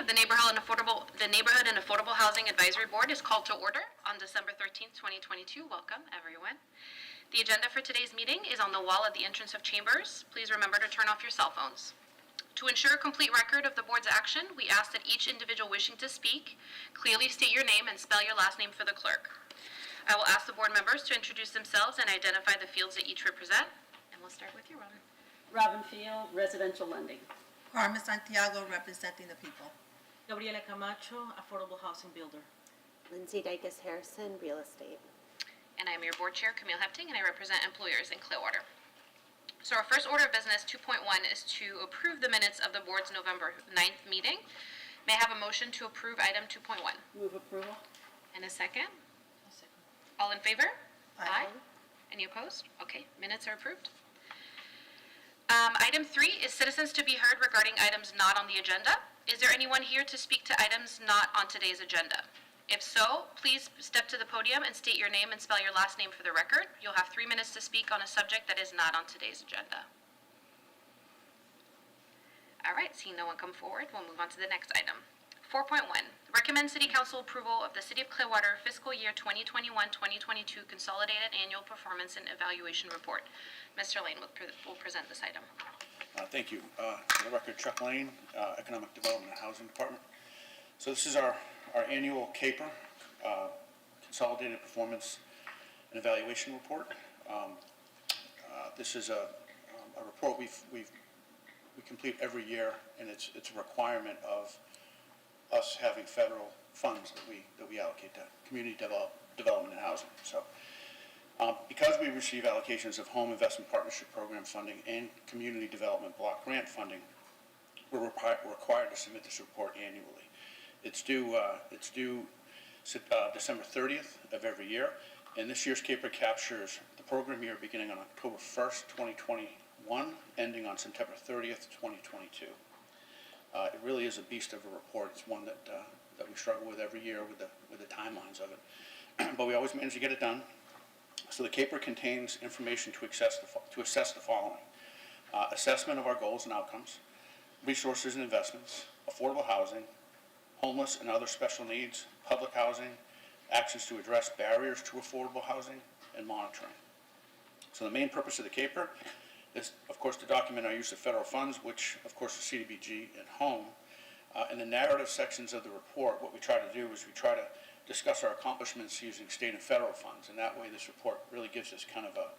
The Neighborhood and Affordable Housing Advisory Board is called to order on December 13th, 2022. Welcome, everyone. The agenda for today's meeting is on the wall at the entrance of chambers. Please remember to turn off your cell phones. To ensure a complete record of the board's action, we ask that each individual wishing to speak clearly state your name and spell your last name for the clerk. I will ask the board members to introduce themselves and identify the fields they each represent. And we'll start with you, Robin. Robin Field, Residential Lending. Carmen Santiago, representing the people. Gabriela Camacho, Affordable Housing Builder. Lindsay Dykes Harrison, Real Estate. And I'm your board chair, Camille Hefting, and I represent employers in Clearwater. So our first order of business, 2.1, is to approve the minutes of the board's November 9th meeting. May I have a motion to approve item 2.1? Move approval. And a second? A second. All in favor? Aye. Any opposed? Okay, minutes are approved. Item 3 is citizens to be heard regarding items not on the agenda. Is there anyone here to speak to items not on today's agenda? If so, please step to the podium and state your name and spell your last name for the record. You'll have 3 minutes to speak on a subject that is not on today's agenda. All right, seeing no one come forward, we'll move on to the next item. 4.1, recommend City Council approval of the City of Clearwater fiscal year 2021-2022 consolidated annual performance and evaluation report. Mr. Lane will present this item. Thank you. For the record, Chuck Lane, Economic Development and Housing Department. So this is our annual CAPER, Consolidated Performance and Evaluation Report. This is a report we complete every year, and it's a requirement of us having federal funds that we allocate to community development and housing. So because we receive allocations of Home Investment Partnership Program funding and Community Development Block Grant funding, we're required to submit this report annually. It's due December 30th of every year, and this year's CAPER captures the program year beginning on October 1st, 2021, ending on September 30th, 2022. It really is a beast of a report. It's one that we struggle with every year with the timelines of it, but we always manage to get it done. So the CAPER contains information to assess the following: assessment of our goals and outcomes, resources and investments, affordable housing, homeless and other special needs, public housing, actions to address barriers to affordable housing, and monitoring. So the main purpose of the CAPER is, of course, to document our use of federal funds, which, of course, is CDBG and HOME. In the narrative sections of the report, what we try to do is we try to discuss our accomplishments using state and federal funds, and that way this report really gives us kind of a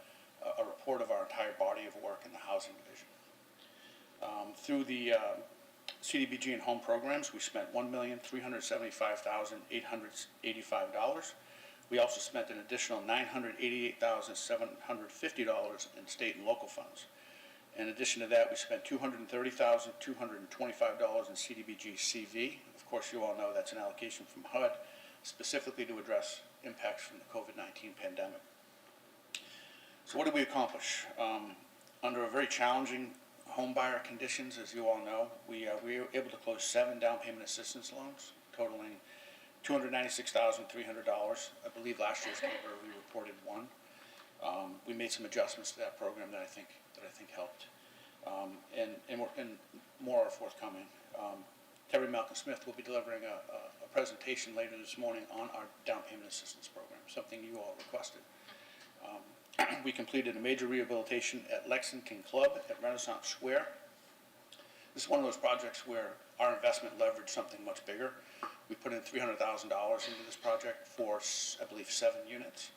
report of our entire body of work in the housing division. Through the CDBG and home programs, we spent $1,375,885. We also spent an additional $988,750 in state and local funds. In addition to that, we spent $230,225 in CDBG CV. Of course, you all know that's an allocation from HUD, specifically to address impacts from the COVID-19 pandemic. So what did we accomplish? Under a very challenging home buyer conditions, as you all know, we were able to close 7 down payment assistance loans, totaling $296,300. I believe last year's CAPER we reported 1. We made some adjustments to that program that I think helped, and more are forthcoming. Terry Malcolm Smith will be delivering a presentation later this morning on our down payment assistance program, something you all requested. We completed a major rehabilitation at Lexington Club at Renaissance Square. This is one of those projects where our investment leveraged something much bigger. We put in $300,000 into this project for, I believe, 7 units.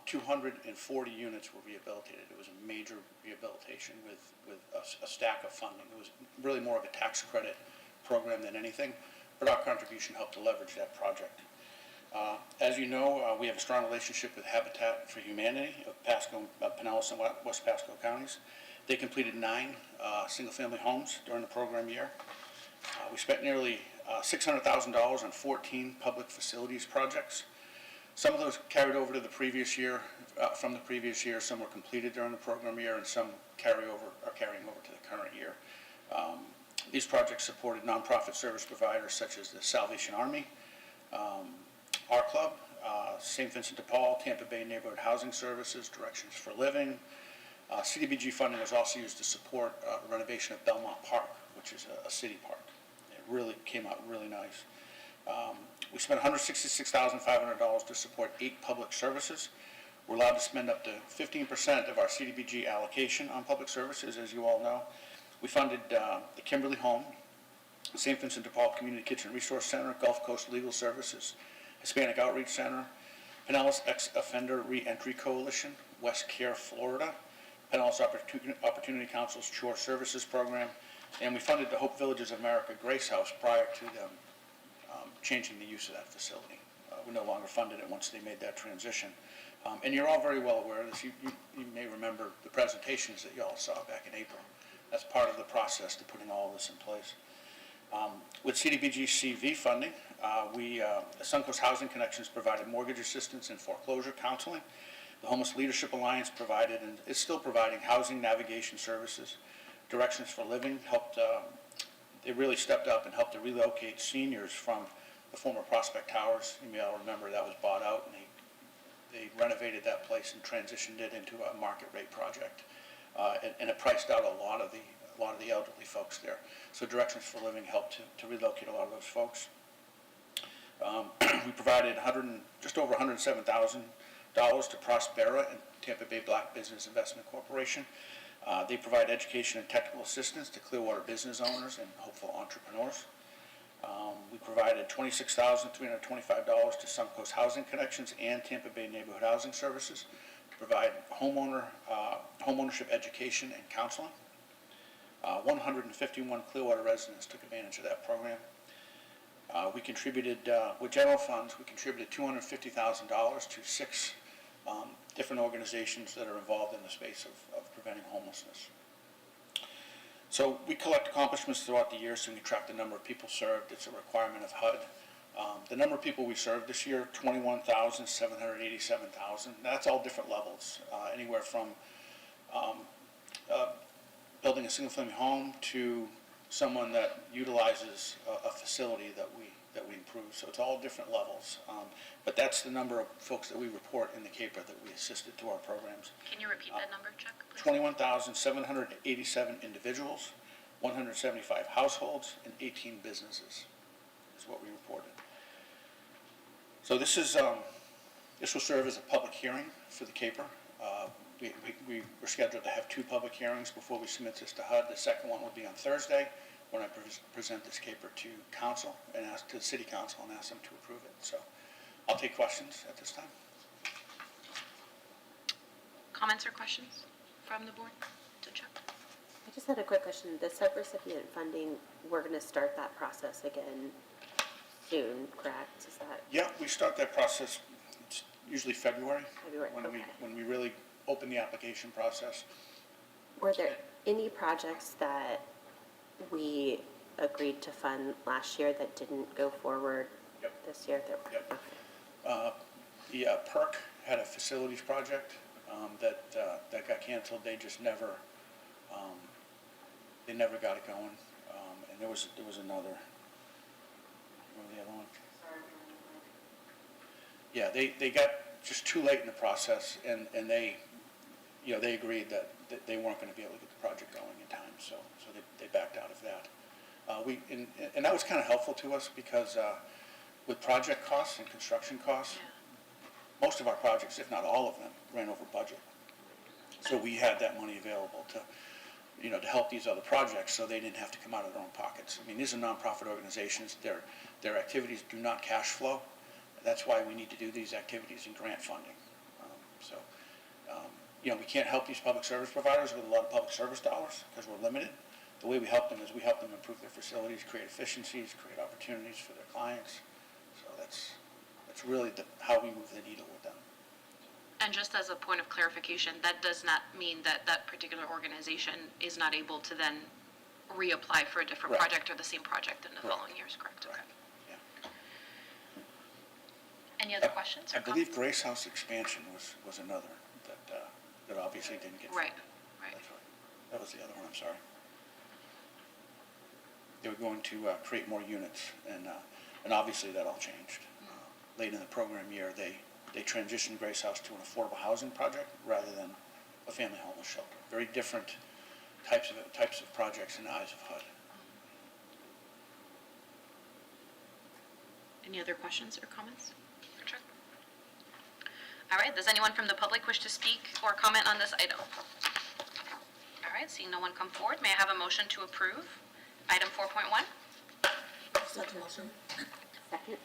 240 units were rehabilitated. It was a major rehabilitation with a stack of funding. It was really more of a tax credit program than anything, but our contribution helped to leverage that project. As you know, we have a strong relationship with Habitat for Humanity of Pinellas and West Pasco counties. They completed 9 single-family homes during the program year. We spent nearly $600,000 on 14 public facilities projects. Some of those carried over to the previous year, from the previous year. Some were completed during the program year, and some are carrying over to the current year. These projects supported nonprofit service providers such as the Salvation Army, our club, St. Vincent de Paul, Tampa Bay Neighborhood Housing Services, Directions for Living. CDBG funding was also used to support renovation of Belmont Park, which is a city park. It really came out really nice. We spent $166,500 to support 8 public services. We're allowed to spend up to 15% of our CDBG allocation on public services, as you all know. We funded the Kimberly Home, the St. Vincent de Paul Community Kitchen Resource Center, Gulf Coast Legal Services, Hispanic Outreach Center, Pinellas Ex-Offender Reentry Coalition, West Care, Florida, Pinellas Opportunity Council's Chore Services Program, and we funded the Hope Villages of America Grace House prior to them changing the use of that facility. We no longer funded it once they made that transition. And you're all very well aware of this. You may remember the presentations that you all saw back in April. That's part of the process to putting all this in place. With CDBG CV funding, Suncoast Housing Connections provided mortgage assistance and foreclosure counseling. The Homeless Leadership Alliance provided and is still providing housing navigation services. Directions for Living helped, they really stepped up and helped to relocate seniors from the former Prospect Towers. You may all remember that was bought out, and they renovated that place and transitioned it into a market rate project. And it priced out a lot of the elderly folks there. So Directions for Living helped to relocate a lot of those folks. We provided just over $107,000 to Prospera and Tampa Bay Black Business Investment Corporation. They provide education and technical assistance to Clearwater business owners and hopeful entrepreneurs. We provided $26,325 to Suncoast Housing Connections and Tampa Bay Neighborhood Housing Services to provide homeownership education and counseling. 151 Clearwater residents took advantage of that program. We contributed, with general funds, we contributed $250,000 to 6 different organizations that are involved in the space of preventing homelessness. So we collect accomplishments throughout the year so we can track the number of people served. It's a requirement of HUD. The number of people we served this year, 21,787,000. That's all different levels, anywhere from building a single-family home to someone that utilizes a facility that we improve. So it's all different levels. But that's the number of folks that we report in the CAPER that we assisted through our programs. Can you repeat that number, Chuck, please? 21,787 individuals, 175 households, and 18 businesses is what we reported. So this will serve as a public hearing for the CAPER. We were scheduled to have 2 public hearings before we submit this to HUD. The second one will be on Thursday when I present this CAPER to council and to the city council and ask them to approve it. So I'll take questions at this time. Comments or questions from the board to Chuck? I just had a quick question. The subrecipient funding, we're going to start that process again soon, correct? Is that? Yeah, we start that process, it's usually February. February, okay. When we really open the application process. Were there any projects that we agreed to fund last year that didn't go forward this year? Yep. Okay. The PERC had a facilities project that got canceled. They just never got it going. And there was another. Remember the other one? Yeah, they got just too late in the process, and they agreed that they weren't going to be able to get the project going in time, so they backed out of that. And that was kind of helpful to us because with project costs and construction costs, most of our projects, if not all of them, ran over budget. So we had that money available to help these other projects, so they didn't have to come out of their own pockets. I mean, these are nonprofit organizations. Their activities do not cash flow. That's why we need to do these activities in grant funding. We can't help these public service providers with a lot of public service dollars because we're limited. The way we help them is we help them improve their facilities, create efficiencies, create opportunities for their clients. So that's really how we move the needle with them. And just as a point of clarification, that does not mean that that particular organization is not able to then reapply for a different Correct. project or the same project in the Correct. following years, correct? Correct. Okay. Yeah. Any other questions or I believe comments? Grace House expansion was another that obviously didn't get. Right. That's right. That was the other one. I'm sorry. They were going to create more units, and obviously that all changed. Late in the program year, they transitioned Grace House to an affordable housing project rather than a family homeless shelter. Very different types of projects in the eyes of HUD. Any other questions or comments for Chuck? All right, does anyone from the public wish to speak or comment on this item? All right, seeing no one come forward, may I have a motion to approve item 4.1? Such motion. Second.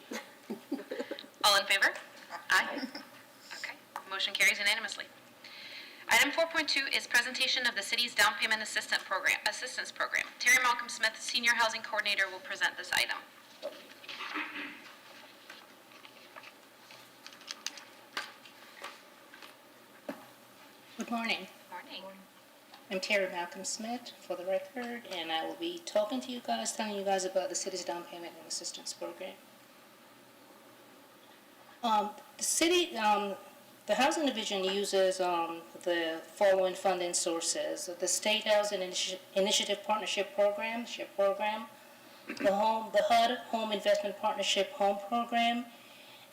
All in favor? Aye. Okay, motion carries unanimously. Item 4.2 is presentation of the city's down payment assistance program. Terry Malcolm Smith, Senior Housing Coordinator, will present this item. Good morning. Morning. I'm Terry Malcolm Smith, for the record, and I will be talking to you guys, telling you guys about the city's down payment and assistance program. The Housing Division uses the following funding sources: the State Housing Initiative Partnership Program, SHIP program, the HUD Home Investment Partnership Home Program,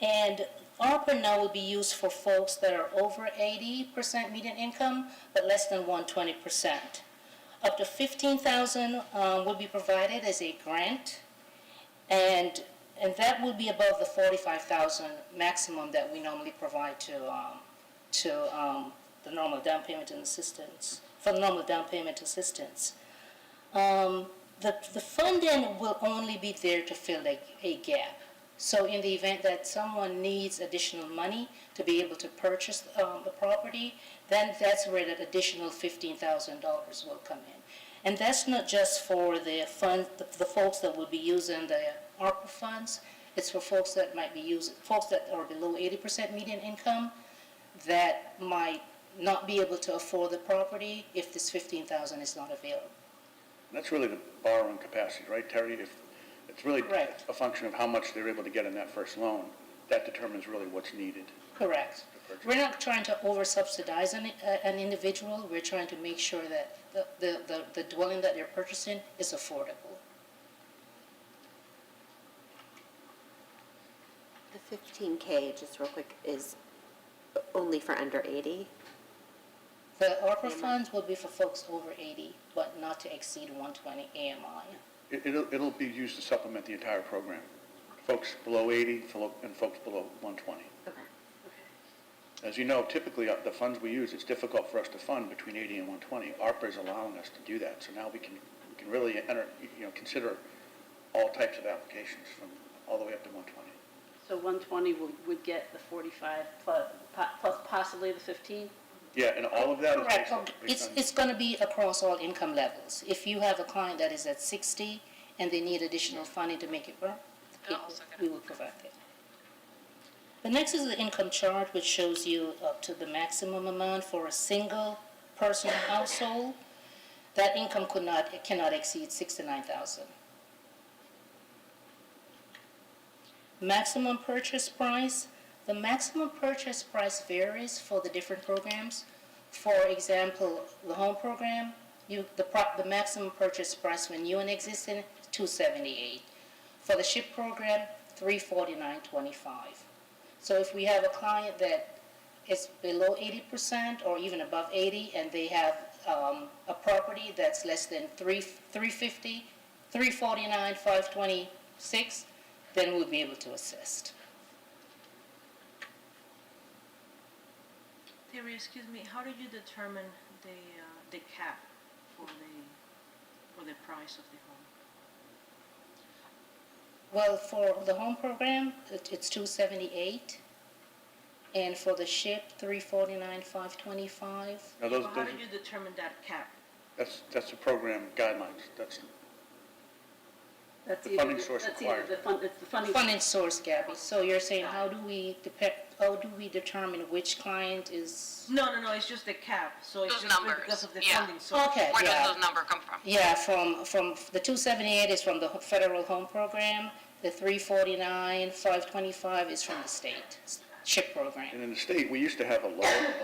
and ARPA now will be used for folks that are over 80% median income, but less than 120%. Up to $15,000 will be provided as a grant, and that will be above the $45,000 maximum that we normally provide to the normal down payment and assistance, for the normal down payment assistance. The funding will only be there to fill a gap. So in the event that someone needs additional money to be able to purchase the property, then that's where that additional $15,000 will come in. And that's not just for the folks that will be using the ARPA funds. It's for folks that might be folks that are below 80% median income that might not be able to afford the property if this $15,000 is not available. That's really the borrowing capacity, right, Terry? If it's really Correct. a function of how much they're able to get in that first loan, that determines really what's needed. Correct. We're not trying to over-subsidize an individual. We're trying to make sure that the dwelling that they're purchasing is affordable. The 15K, just real quick, is only for under 80. The ARPA funds will be for folks over 80, but not to exceed 120 AMI. It'll be used to supplement the entire program. Folks below 80 and folks below 120. Okay. As you know, typically the funds we use, it's difficult for us to fund between 80 and 120. ARPA is allowing us to do that, so now we can really consider all types of applications from all the way up to 120. So 120 would get the 45 plus possibly the 15? Yeah, and all of that is Correct. based on It's going to be across all income levels. If you have a client that is at 60 and they need additional funding to make it work, we will provide that. The next is the income chart, which shows you up to the maximum amount for a single person household. That income cannot exceed $69,000. Maximum purchase price. The maximum purchase price varies for the different programs. For example, the home program, the maximum purchase price when new and existing, $278. For the SHIP program, $349.25. So if we have a client that is below 80% or even above 80, and they have a property that's less than $350, $349, $526, then we'll be able to assist. Terry, excuse me, how did you determine the cap for the price of the home? Well, for the home program, it's $278, and for the SHIP, $349, $525. Now So how did you determine that cap? that's the program guidelines. That's the funding source required. It's the funding. Funding source, Gabby. So you're saying how do we determine which client is? No, it's just the cap, so it's Those just numbers, because of the yeah. funding source. Okay, Where yeah. does those numbers come from? Yeah, from the 278 is from the federal home program. The 349, 525 is from the state SHIP program. And in the state, we used to have a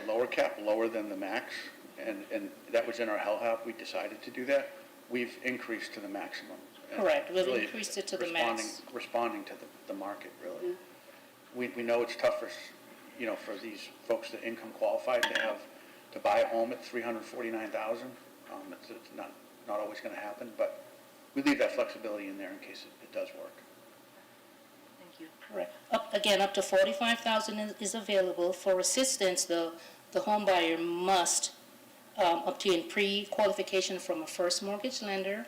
lower cap, lower than the max, and that was in our HELHAP. We decided to do that. We've increased to the maximum. And Correct. We've really increased it to the max. Responding to the market, really. We know it's tough for these folks that income qualified to buy a home at $349,000. It's not always going to happen, but we leave that flexibility in there in case it does work. Thank you. Correct. Up to 45,000 is available. For assistance, the home buyer must obtain pre-qualification from a first mortgage lender.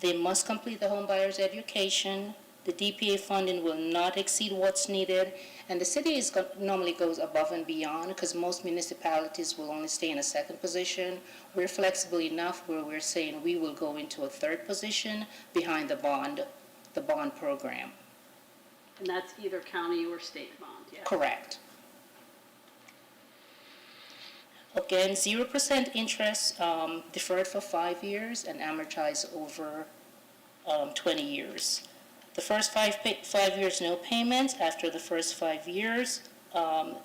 They must complete the home buyer's education. The DPA funding will not exceed what's needed. And the city normally goes above and beyond because most municipalities will only stay in a second position. We're flexible enough where we're saying we will go into a third position behind the bond program. And that's either county or state bond, yeah? Correct. Again, 0% interest deferred for 5 years and amortized over 20 years. The first 5 years, no payments. After the first 5 years,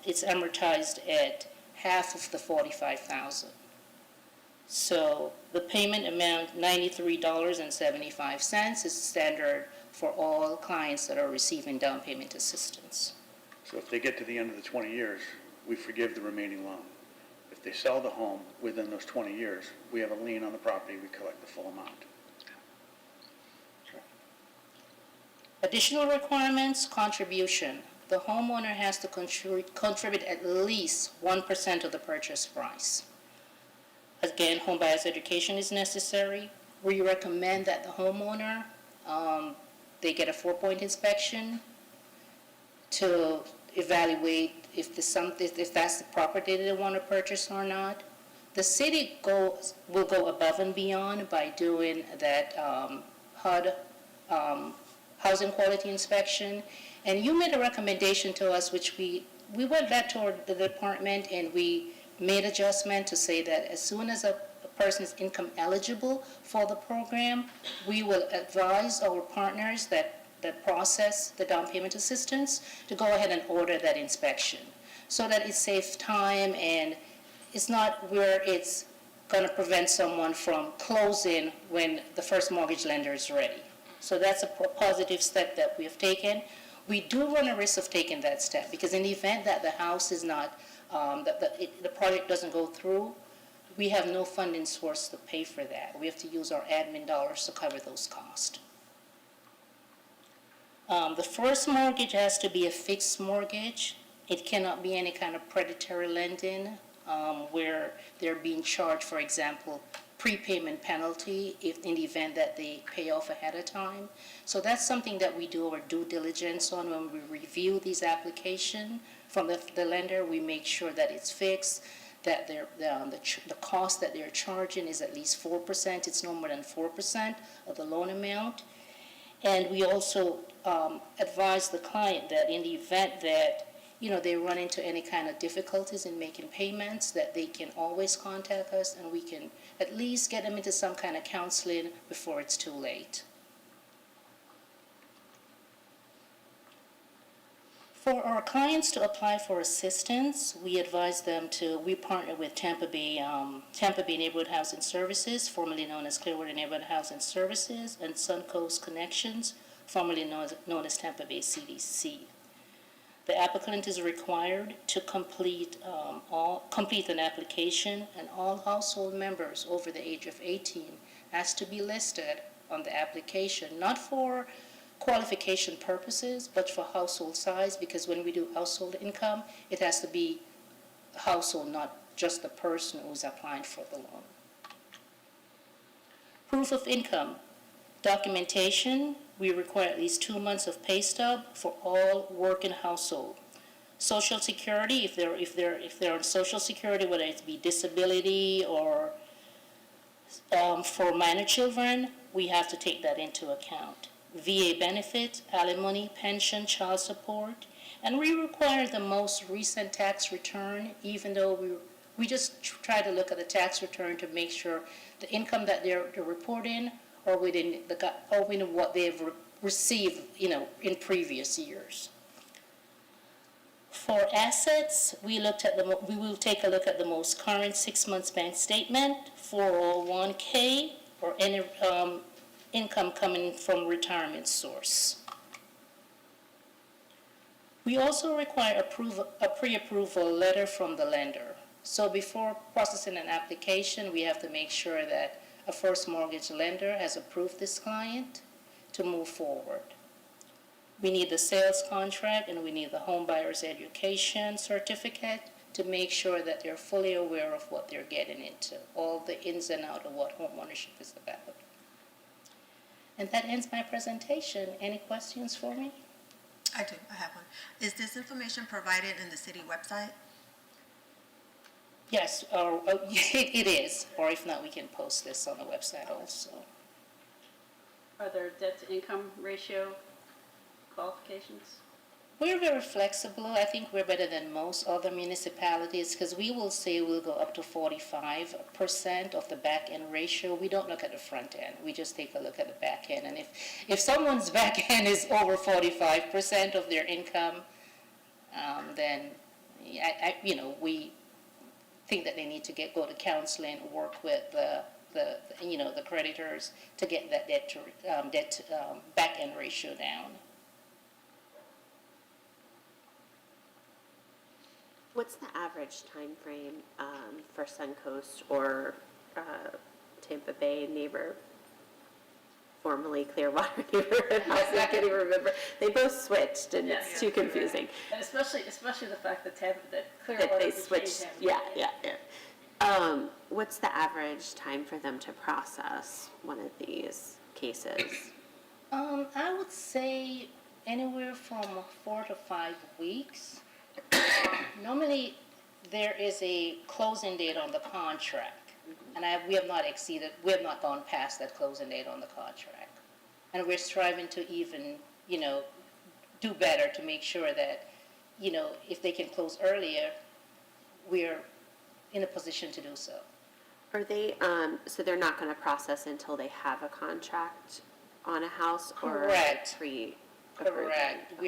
it's amortized at half of the $45,000. So the payment amount, $93.75, is standard for all clients that are receiving down payment assistance. So if they get to the end of the 20 years, we forgive the remaining loan. If they sell the home within those 20 years, we have a lien on the property, we collect the full amount. Additional requirements, contribution. The homeowner has to contribute at least 1% of the purchase price. Again, home buyer's education is necessary. We recommend that the homeowner, they get a 4-point inspection to evaluate if that's the property they want to purchase or not. The city will go above and beyond by doing that HUD housing quality inspection. And you made a recommendation to us, which we went back to the department and we made adjustment to say that as soon as a person is income eligible for the program, we will advise our partners that process the down payment assistance to go ahead and order that inspection so that it saves time and it's not where it's going to prevent someone from closing when the first mortgage lender is ready. So that's a positive step that we have taken. We do run a risk of taking that step because in the event that the house is not, the project doesn't go through, we have no funding source to pay for that. We have to use our admin dollars to cover those costs. The first mortgage has to be a fixed mortgage. It cannot be any kind of predatory lending where they're being charged, for example, prepayment penalty if in the event that they pay off ahead of time. So that's something that we do our due diligence on when we review these applications from the lender. We make sure that it's fixed, that the cost that they're charging is at least 4%. It's no more than 4% of the loan amount. And we also advise the client that in the event that they run into any kind of difficulties in making payments, that they can always contact us and we can at least get them into some kind of counseling before it's too late. For our clients to apply for assistance, we advise them we partner with Tampa Bay Neighborhood Housing Services, formerly known as Clearwater Neighborhood Housing Services, and Suncoast Connections, formerly known as Tampa Bay CDC. The applicant is required to complete an application, and all household members over the age of 18 has to be listed on the application, not for qualification purposes, but for household size, because when we do household income, it has to be a household, not just the person who's applying for the loan. Proof of income. Documentation. We require at least 2 months of pay stub for all working household. Social Security, if they're on Social Security, whether it be disability or for minor children, we have to take that into account. VA benefits, alimony, pension, child support, and we require the most recent tax return, even though we just try to look at the tax return to make sure the income that they're reporting or within what they've received, in previous years. For assets, we will take a look at the most current 6 months bank statement, 401k, or any income coming from retirement source. We also require a pre-approval letter from the lender. So before processing an application, we have to make sure that a first mortgage lender has approved this client to move forward. We need the sales contract, and we need the home buyer's education certificate to make sure that they're fully aware of what they're getting into, all the ins and outs of what home ownership is about. And that ends my presentation. Any questions for me? I do, I have one. Is this information provided in the city website? Yes, or it is, or if not, we can post this on the website also. Are there debt-to-income ratio qualifications? We're very flexible. I think we're better than most other municipalities because we will say we'll go up to 45% of the back end ratio. We don't look at the front end. We just take a look at the back end. And if someone's back end is over 45% of their income, then we think that they need to go to counseling, work with the creditors to get that debt back end ratio down. What's the average time frame for Suncoast or Tampa Bay neighbor, formerly Clearwater neighborhood housing? I can't even remember. They both switched, and it's too confusing. And especially the fact that that That Clearwater they would change switched. everything. Yeah. What's the average time for them to process one of these cases? I would say anywhere from 4 to 5 weeks. Normally, there is a closing date on the contract, and we have not gone past that closing date on the contract. And we're striving to even, do better to make sure that, if they can close earlier, we're in a position to do so. Are they, so they're not going to process until they have a contract on a house? Correct. Or pre-approving? Correct.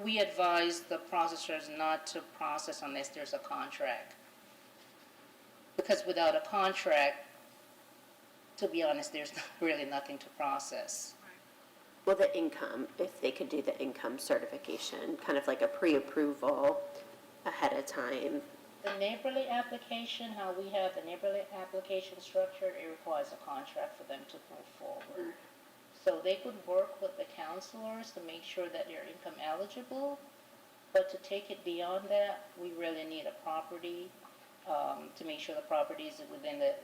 We advise the processors not to process unless there's a contract. Because without a contract, to be honest, there's really nothing to process. Well, the income, if they could do the income certification, kind of like a pre-approval ahead of time. The neighborly application, how we have the neighborly application structured, it requires a contract for them to move forward. So they could work with the counselors to make sure that they're income eligible, but to take it beyond that, we really need a property to make sure the property is within the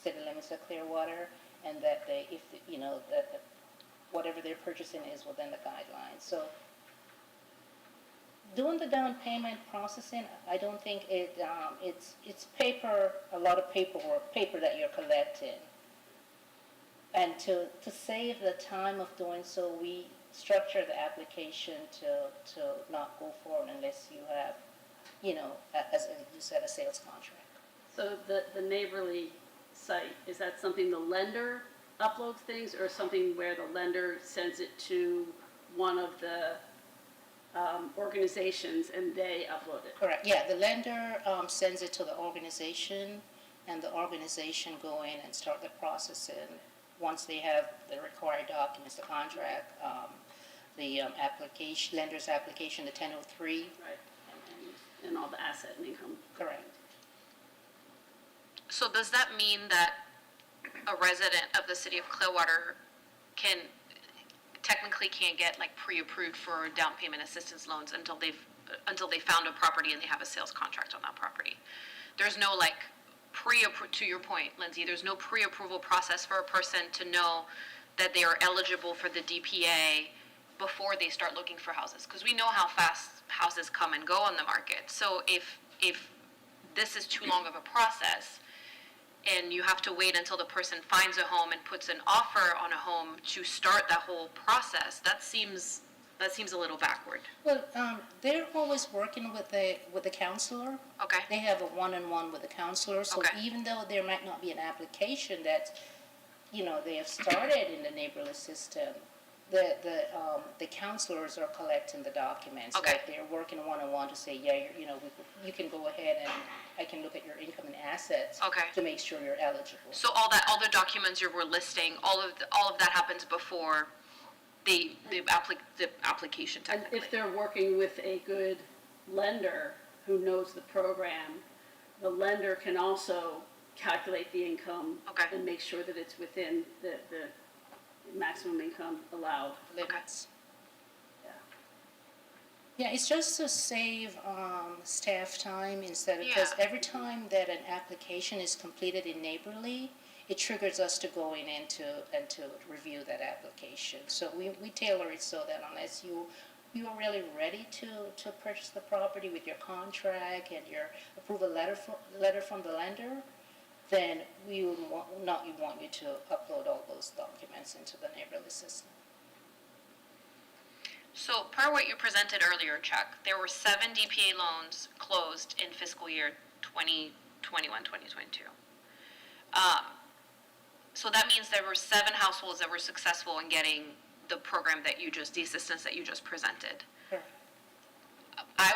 city limits of Clearwater, and that that whatever they're purchasing is within the guidelines. So doing the down payment processing, I don't think it's paper, a lot of paper that you're collecting. And to save the time of doing so, we structure the application to not go forward unless you have, as you said, a sales contract. So the neighborly site, is that something the lender uploads things, or something where the lender sends it to one of the organizations and they upload it? Correct, yeah, the lender sends it to the organization, and the organization go in and start the processing. Once they have the required documents, the contract, the lender's application, the 1003. Right, and all the asset and income. Correct. So does that mean that a resident of the city of Clearwater technically can't get like pre-approved for down payment assistance loans until they found a property and they have a sales contract on that property? There's no to your point, Lindsay, there's no pre-approval process for a person to know that they are eligible for the DPA before they start looking for houses, because we know how fast houses come and go on the market. So if this is too long of a process, and you have to wait until the person finds a home and puts an offer on a home to start that whole process, that seems a little backward. Well, they're always working with the counselor. Okay. They have a one-on-one with the counselor, so Okay. even though there might not be an application that, they have started in the neighborly system, the counselors are collecting the documents. Okay. Like they're working one-on-one to say, yeah, you can go ahead and I can look at your income and assets. Okay. To make sure you're eligible. So all the documents you were listing, all of that happens before the application And technically. if they're working with a good lender who knows the program, the lender can also calculate the income. Okay. And make sure that it's within the maximum income allowed. Limits. Yeah, it's just to save staff time instead of, because Yeah. every time that an application is completed in Neighborly, it triggers us to go in and to review that application. So we tailor it so that unless you are really ready to purchase the property with your contract and your approval letter from the lender, then we would want you to upload all those documents into the Neighborly system. So per what you presented earlier, Chuck, there were 7 DPA loans closed in fiscal year 2021, 2022. So that means there were 7 households that were successful in getting the program the assistance that you just presented. Sure.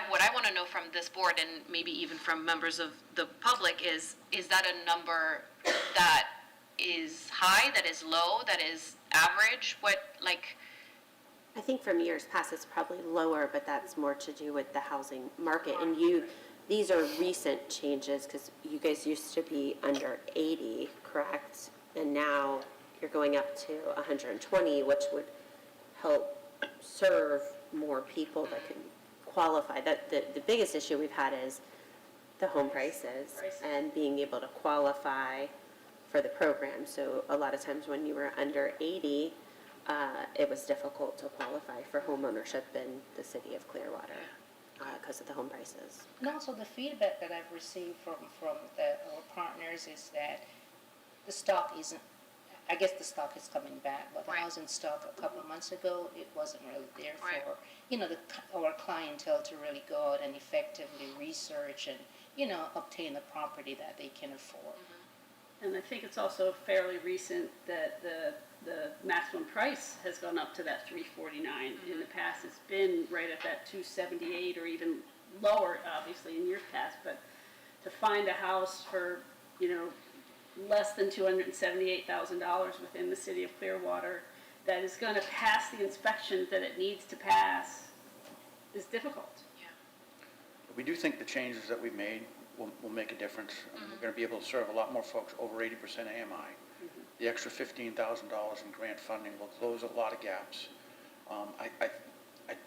What I want to know from this board and maybe even from members of the public is that a number that is high, that is low, that is average? I think from years past, it's probably lower, but that's more to do with the housing market. And these are recent changes, because you guys used to be under 80, correct? And now you're going up to 120, which would help serve more people that can qualify. The biggest issue we've had is the home prices and being able to qualify for the program. So a lot of times when you were under 80, it was difficult to qualify for home ownership in the city of Clearwater because of the home prices. And also the feedback that I've received from our partners is that the stock isn't, I guess the stock is coming back, but the Right. housing stock a couple of months ago, it wasn't really there Right. for, our clientele to really go out and effectively research and, obtain the property that they can afford. And I think it's also fairly recent that the maximum price has gone up to that $349. In the past, it's been right at that $278 or even lower, obviously, in years past. But to find a house for, less than $278,000 within the city of Clearwater that is going to pass the inspection that it needs to pass is difficult. We do think the changes that we've made will make a difference. We're going to be able to serve a lot more folks over 80% AMI. The extra $15,000 in grant funding will close a lot of gaps. I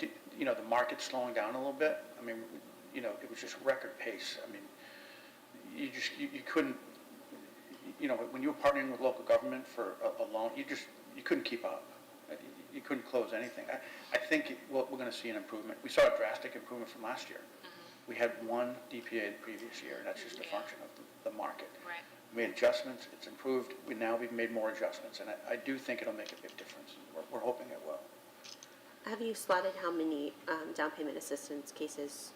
do, the market's slowing down a little bit. I mean, it was just record pace. I mean, you couldn't, when you were partnering with local government for a loan, you couldn't keep up. You couldn't close anything. I think we're going to see an improvement. We saw a drastic improvement from last year. We had 1 DPA the previous year, and that's just a function of the market. Right. We made adjustments, it's improved, we've made more adjustments, and I do think it'll make a big difference. We're hoping it will. Have you slotted how many down payment assistance cases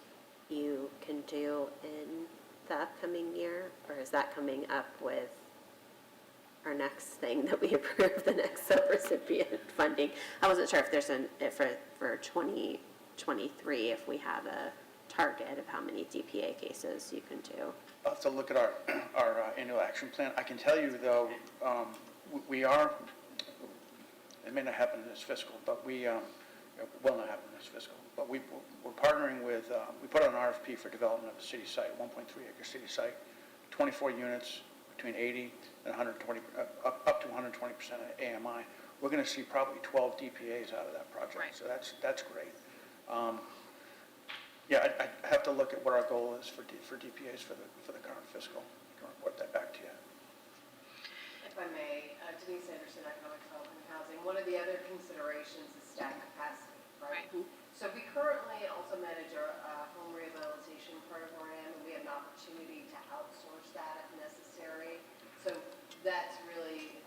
you can do in the upcoming year? Or is that coming up with our next thing that we approve, the next subrecipient funding? I wasn't sure if there's for 2023, if we have a target of how many DPA cases you can do. I'll have to look at our annual action plan. I can tell you, though, we are, it may not happen in this fiscal, but it will not happen in this fiscal, but we're partnering with, we put out an RFP for development of a city site, 1.3-acre city site, 24 units between 80 and 120, up to 120% AMI. We're going to see probably 12 DPAs out of that project, Right. so that's great. Yeah, I have to look at what our goal is for DPAs for the current fiscal. I can report that back to you. If I may, Denise Anderson, Economic Development and Housing. One of the other considerations is staff capacity, right? So we currently also manage our home rehabilitation program, and we have an opportunity to outsource that if necessary. So that's really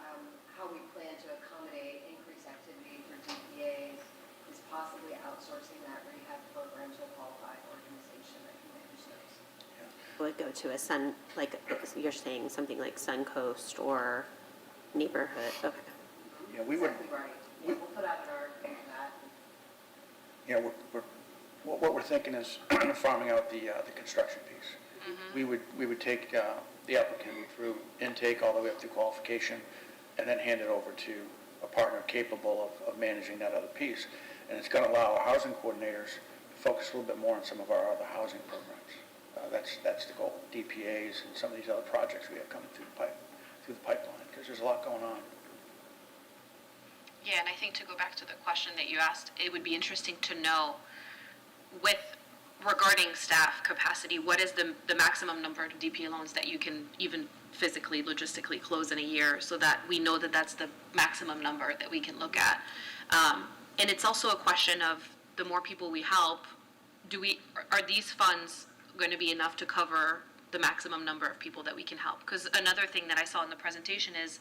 how we plan to accommodate increased activity for DPAs, is possibly outsourcing that rehab program to a qualified organization that can manage those. Would go to like you're saying, something like Suncoast or neighborhood. Okay. Yeah, we would. Exactly right. Yeah, we'll put out an RFP for that. Yeah, what we're thinking is farming out the construction piece. We would take the applicant through intake all the way up to qualification, and then hand it over to a partner capable of managing that other piece. And it's going to allow our housing coordinators to focus a little bit more on some of our other housing programs. That's the goal. DPAs and some of these other projects we have coming through the pipeline, because there's a lot going on. Yeah, and I think to go back to the question that you asked, it would be interesting to know regarding staff capacity, what is the maximum number of DPA loans that you can even physically, logistically close in a year, so that we know that that's the maximum number that we can look at? And it's also a question of, the more people we help, are these funds going to be enough to cover the maximum number of people that we can help? Because another thing that I saw in the presentation is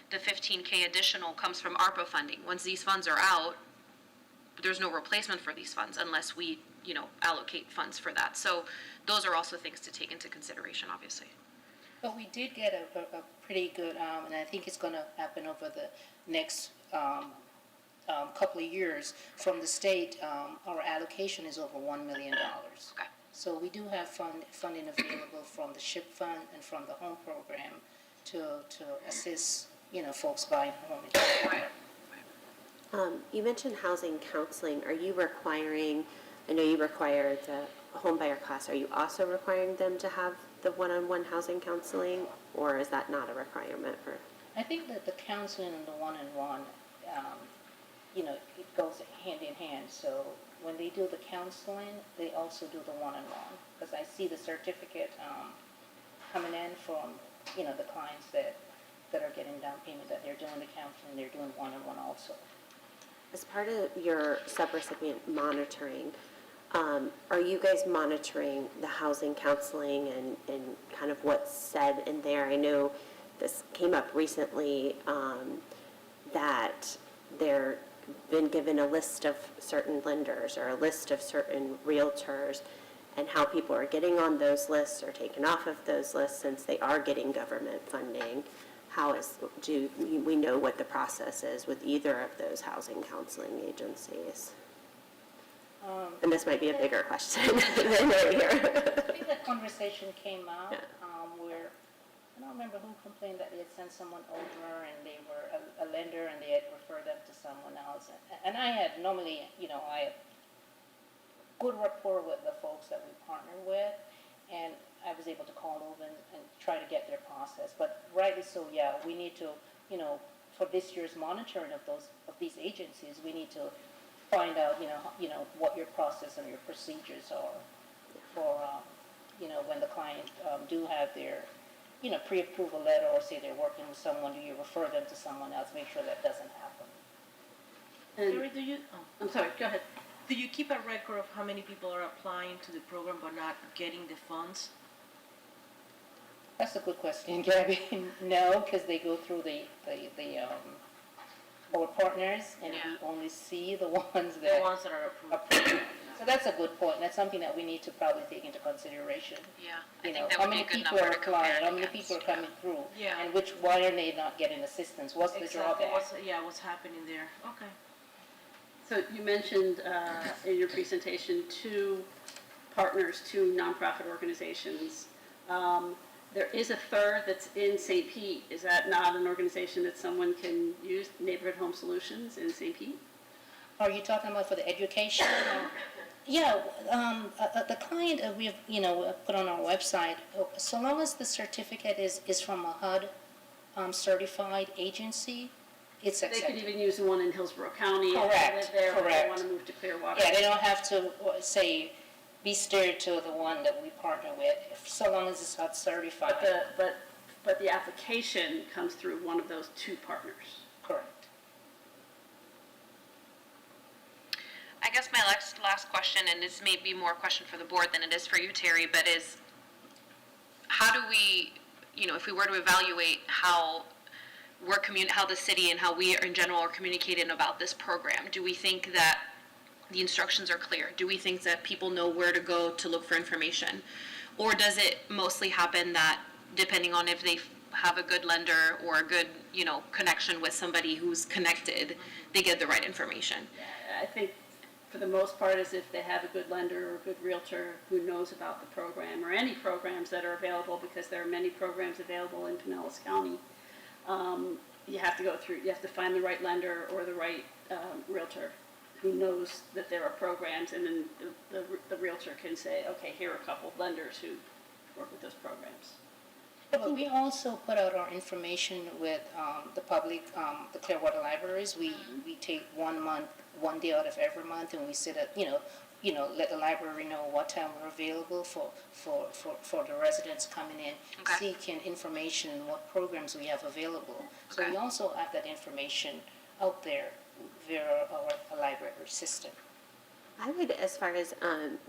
the 15K additional comes from ARPA funding. Once these funds are out, there's no replacement for these funds unless we, allocate funds for that. So those are also things to take into consideration, obviously. But we did get a pretty good, and I think it's gonna happen over the next, couple of years from the state. Our allocation is over $1 million. Okay. So we do have funding available from the SHIP fund and from the home program to assist, folks buying home. You mentioned housing counseling. Are you requiring, I know you require the home buyer class, are you also requiring them to have the one-on-one housing counseling, or is that not a requirement for? I think that the counseling and the one-on-one, it goes hand in hand. So when they do the counseling, they also do the one-on-one. Because I see the certificate coming in from, the clients that are getting down payment, that they're doing the counseling, they're doing one-on-one also. As part of your subrecipient monitoring, are you guys monitoring the housing counseling and kind of what's said in there? I know this came up recently, that they're been given a list of certain lenders or a list of certain realtors, and how people are getting on those lists or taken off of those lists since they are getting government funding. Do we know what the process is with either of those housing counseling agencies? And this might be a bigger question than right here. I think that conversation came out where, I don't remember who complained that they had sent someone over and they were a lender and they had referred them to someone else. And I had normally, I have good rapport with the folks that we partner with, and I was able to call over and try to get their process. But rightly so, yeah, we need to, for this year's monitoring of these agencies, we need to find out, what your process and your procedures are for, when the client do have their, pre-approval letter, or say they're working with someone, do you refer them to someone else? Make sure that doesn't happen. Terry, I'm sorry, go ahead. do you keep a record of how many people are applying to the program but not getting the funds? That's a good question, Gabby. No, because they go through our partners, and Yeah. we only see the ones The that ones that are approved. approved. So that's a good point. That's something that we need to probably take into consideration. Yeah, I You know, think that how would be many a good people number are to compare applying, it how many against. people are coming through? Yeah. And why are they not getting assistance? What's the Exactly, drawback? what's happening there? Okay. So you mentioned in your presentation two partners, two nonprofit organizations. There is a third that's in St. Pete. Is that not an organization that someone can use, Neighborhood Home Solutions in St. Pete? Are you talking about for the education? Yeah, the client we've, put on our website, so long as the certificate is from a HUD certified agency, it's They could accepted. even use the one in Hillsborough County. If they Correct, live there, but they correct. want to move to Clearwater. Yeah, they don't have to, say, be steered to the one that we partner with, so long as it's HUD certified. But the application comes through one of those two partners. Correct. I guess my last question, and this may be more a question for the board than it is for you, Terry, but is, how do we, if we were to evaluate how how the city and how we in general are communicating about this program, do we think that the instructions are clear? Do we think that people know where to go to look for information? Or does it mostly happen that, depending on if they have a good lender or a good, connection with somebody who's connected, they get the right information? I think for the most part is if they have a good lender or a good realtor who knows about the program or any programs that are available, because there are many programs available in Pinellas County. You have to find the right lender or the right realtor who knows that there are programs, and then the realtor can say, okay, here are a couple of lenders who work with those programs. But we also put out our information with the public, the Clearwater libraries. We take 1 month, one day out of every month, and we sit at, let the library know what time we're available for the residents coming in, Okay. seeking information and what programs we have available. So Okay. we also have that information out there via our library system. I would, as far as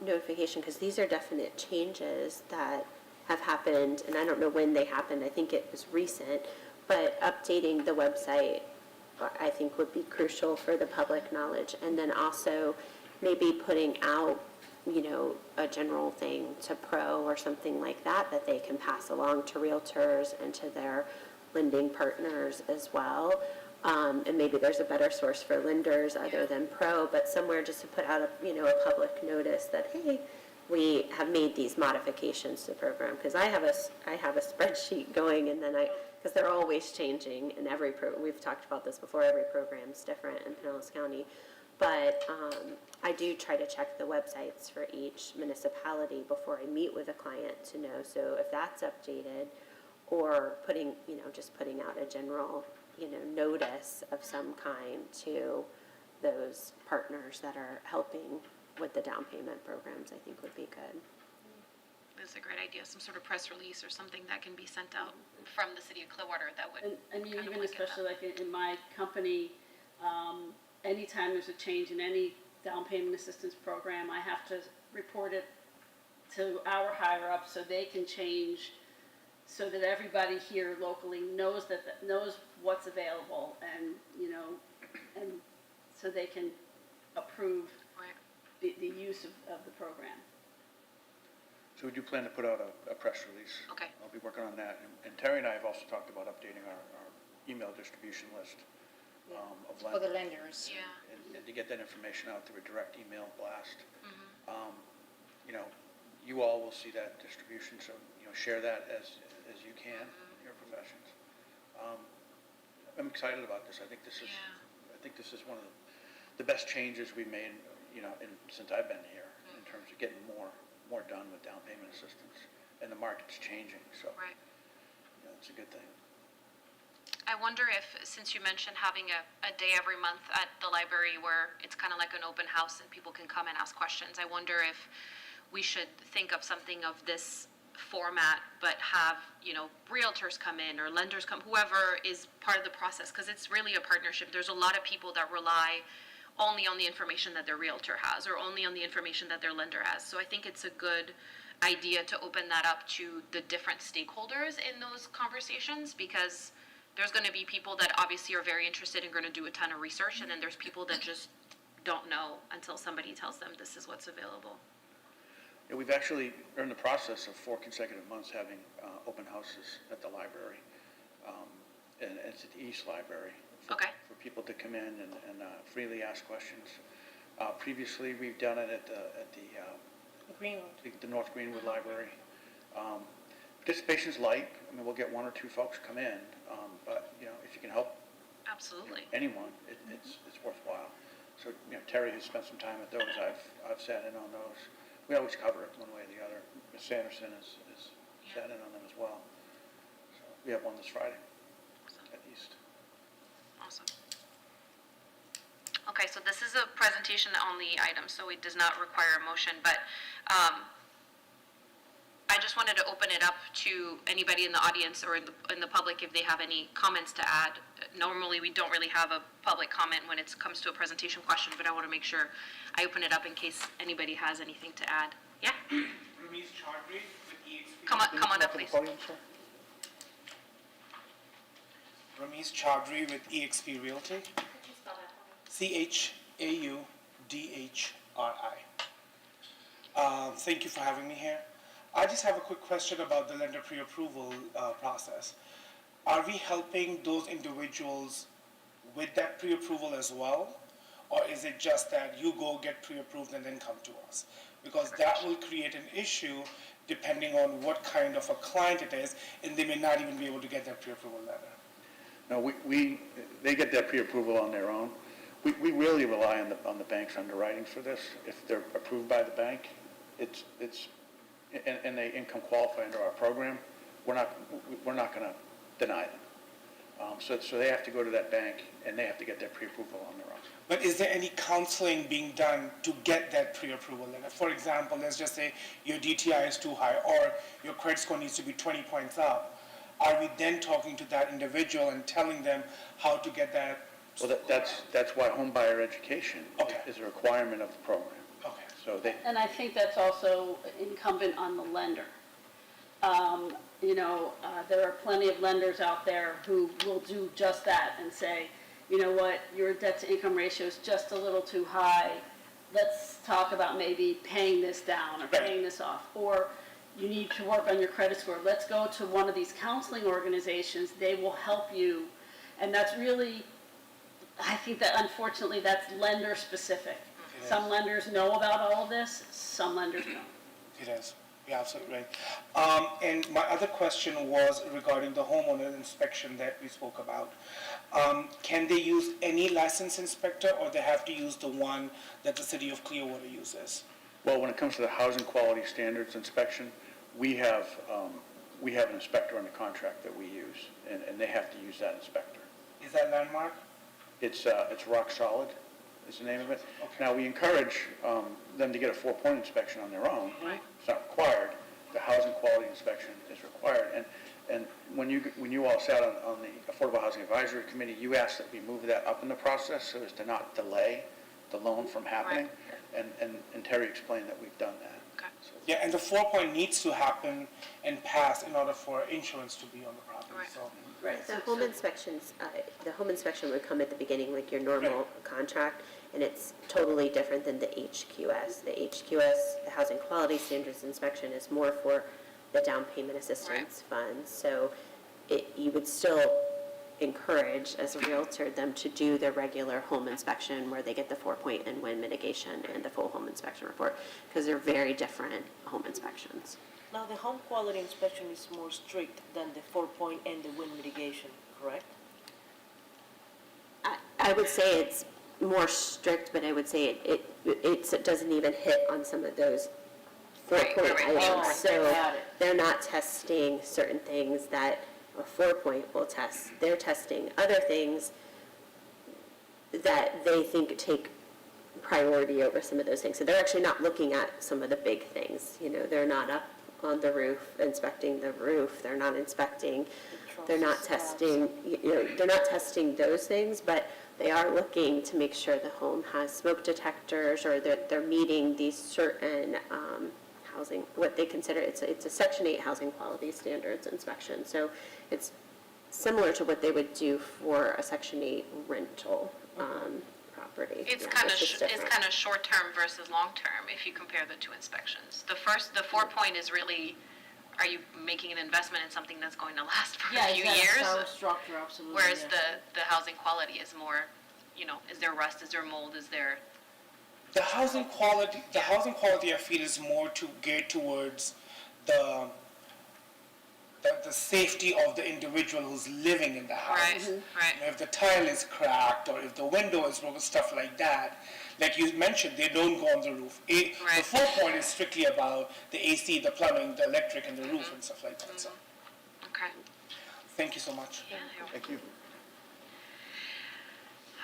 notification, because these are definite changes that have happened, and I don't know when they happened, I think it was recent, but updating the website, I think, would be crucial for the public knowledge. And then also maybe putting out, a general thing to Pro or something like that, that they can pass along to realtors and to their lending partners as well. And maybe there's a better source for lenders other than Pro, but somewhere just to put out a public notice that, hey, we have made these modifications to the program. Because I have a spreadsheet going, and then because they're always changing in every we've talked about this before, every program's different in Pinellas County. But I do try to check the websites for each municipality before I meet with a client to know. So if that's updated, or just putting out a general, notice of some kind to those partners that are helping with the down payment programs, I think would be good. That's a great idea, some sort of press release or something that can be sent out from the city of Clearwater that would And you kind of even look at that. especially like in my company, anytime there's a change in any down payment assistance program, I have to report it to our higher up so they can change, so that everybody here locally knows knows what's available, and and so they can approve Right. the use of the program. So we do plan to put out a press release. Okay. I'll be working on that. And Terry and I have also talked about updating our email distribution list of For the lenders. lenders. Yeah. And to get that information out through a direct email blast. Mm-hmm. You all will see that distribution, so, share that as you can in your professions. I'm excited about this. I think this is one of the best changes we've made, since I've been here, in terms of getting more done with down payment assistance. And the market's changing, so, Right. it's a good thing. I wonder if, since you mentioned having a day every month at the library where it's kind of like an open house and people can come and ask questions, I wonder if we should think of something of this format, but have, realtors come in or lenders come, whoever is part of the process, because it's really a partnership. There's a lot of people that rely only on the information that their realtor has or only on the information that their lender has. So I think it's a good idea to open that up to the different stakeholders in those conversations, because there's going to be people that obviously are very interested and going to do a ton of research, and then there's people that just don't know until somebody tells them this is what's available. Yeah, we've actually, are in the process of 4 consecutive months having open houses at the library. And it's at the East Library. Okay. For people to come in and freely ask questions. Previously, we've done it at Greenwood. the North Greenwood Library. Participation's light. I mean, we'll get 1 or 2 folks come in, but, if you can help Absolutely. anyone, it's worthwhile. So, Terry has spent some time at those. I've sat in on those. We always cover it one way or the other. Ms. Sanderson has sat in on them as well. So we have one this Friday at East. Awesome. Okay, so this is a presentation on the item, so it does not require a motion, but I just wanted to open it up to anybody in the audience or in the public if they have any comments to add. Normally, we don't really have a public comment when it comes to a presentation question, but I want to make sure I open it up in case anybody has anything to add. Yeah? Ramesh Chaudhary with EXP. Come on up, to the please. podium, sir? Ramesh Chaudhary with EXP Realty. CHAUDHRI. Thank you for having me here. I just have a quick question about the lender pre-approval process. Are we helping those individuals with that pre-approval as well? Or is it just that you go get pre-approved and then come to us? Because that will create an issue depending on what kind of a client it is, and they may not even be able to get that pre-approval letter. No, they get that pre-approval on their own. We really rely on the bank's underwriting for this. If they're approved by the bank, and they income qualify under our program, we're not going to deny them. So they have to go to that bank, and they have to get their pre-approval on their own. But is there any counseling being done to get that pre-approval letter? For example, let's just say your DTI is too high, or your credit score needs to be 20 points up. Are we then talking to that individual and telling them how to get that? Well, that's why home buyer education Okay. is a requirement of the program. Okay. So they, And I think that's also incumbent on the lender. There are plenty of lenders out there who will do just that and say, you know what, your debt-to-income ratio is just a little too high. Let's talk about maybe paying this down or paying this off. Or you need to work on your credit score. Let's go to one of these counseling organizations. They will help you. And that's really, I think that unfortunately that's lender specific. It Some is. lenders know about all of this, some lenders don't. It is. You're absolutely right. And my other question was regarding the homeowner inspection that we spoke about. Can they use any licensed inspector, or they have to use the one that the city of Clearwater uses? well, when it comes to the housing quality standards inspection, we have an inspector on the contract that we use, and they have to use that inspector. Is that Landmark? It's Rock Solid is the name of it. Okay. Now, we encourage them to get a 4-point inspection on their own. Right. It's not required. The housing quality inspection is required. And when you all sat on the Affordable Housing Advisory Committee, you asked that we move that up in the process so as to not delay the loan from happening. And Terry explained that we've done that. Okay. So- Yeah, and the 4-point needs to happen and pass in order for insurance to be on the property, Right. so. Right. The home inspections, the home inspection would come at the beginning, like your normal contract, and it's totally different than the HQS. The HQS, the Housing Quality Standards Inspection, is more for the down payment assistance fund. So you would still encourage, as a realtor, them to do their regular home inspection where they get the 4-point and wind mitigation and the full home inspection report, because they're very different home inspections. Now, the home quality inspection is more strict than the 4-point and the wind mitigation, correct? I would say it's more strict, but I would say it doesn't even hit on some of those 4-point right. items. Oh, So got it. they're not testing certain things that a 4-point will test. They're testing other things that they think take priority over some of those things. So they're actually not looking at some of the big things. They're not up on the roof inspecting the roof. They're not inspecting, they're not testing, they're not testing those things, but they are looking to make sure the home has smoke detectors, or that they're meeting these certain housing, what they consider, it's a Section 8 housing quality standards inspection. So it's similar to what they would do for a Section 8 rental property. It's Yeah, kind of, just it's different. kind of short-term versus long-term if you compare the two inspections. The 4-point is really, are you making an investment in something that's going to last for a few years? Sound structure, absolutely. Whereas yeah. the housing quality is more, is there rust, is there mold, is there, The housing quality I feel is more geared towards the safety of the individual who's living in the house. right, right. If the tile is cracked, or if the window is broken, stuff like that. Like you mentioned, they don't go on the roof. The Right. 4-point is strictly about the AC, the plumbing, the electric, and the roof and stuff like that. So, Okay. thank you so much. Thank you.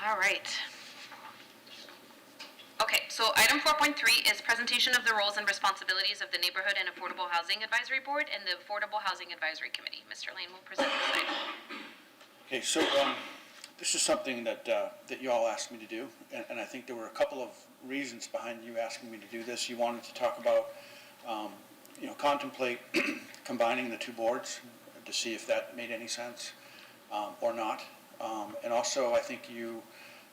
All right. Okay, so item 4.3 is presentation of the roles and responsibilities of the Neighborhood and Affordable Housing Advisory Board and the Affordable Housing Advisory Committee. Mr. Lane will present this item. Okay, so this is something that you all asked me to do, and I think there were a couple of reasons behind you asking me to do this. You wanted to talk about, contemplate combining the two boards to see if that made any sense or not. And also, I think you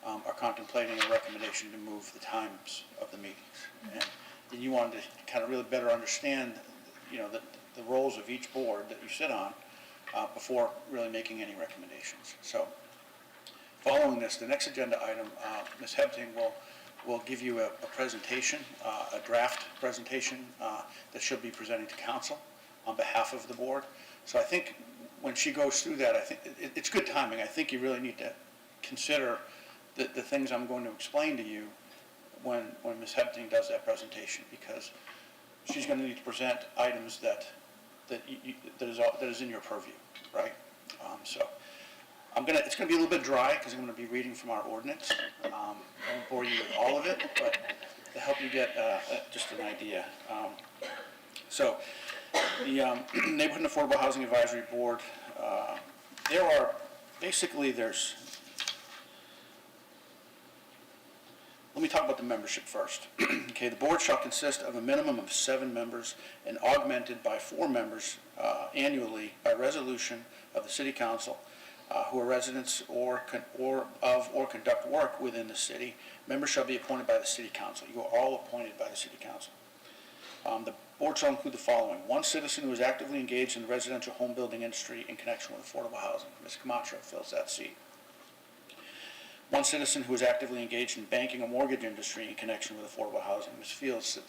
are contemplating a recommendation to move the times of the meetings. And you wanted to kind of really better understand, the roles of each board that you sit on before really making any recommendations. So following this, the next agenda item, Ms. Hebting will give you a presentation, a draft presentation that she'll be presenting to council on behalf of the board. So I think when she goes through that, I think it's good timing. I think you really need to consider the things I'm going to explain to you when Ms. Hebting does that presentation, because she's going to need to present items that is in your purview, right? So It's gonna be a little bit dry, because I'm gonna be reading from our ordinance. I won't bore you with all of it, but to help you get just an idea. So, the Neighborhood and Affordable Housing Advisory Board, let me talk about the membership first. Okay, the board shall consist of a minimum of 7 members and augmented by 4 members annually by resolution of the City Council who are residents or conduct work within the city. Members shall be appointed by the City Council. You are all appointed by the City Council. The board shall include the following: 1 citizen who is actively engaged in the residential home building industry in connection with affordable housing. Ms. Camacho fills that seat. 1 citizen who is actively engaged in banking or mortgage industry in connection with affordable housing. Ms. Fields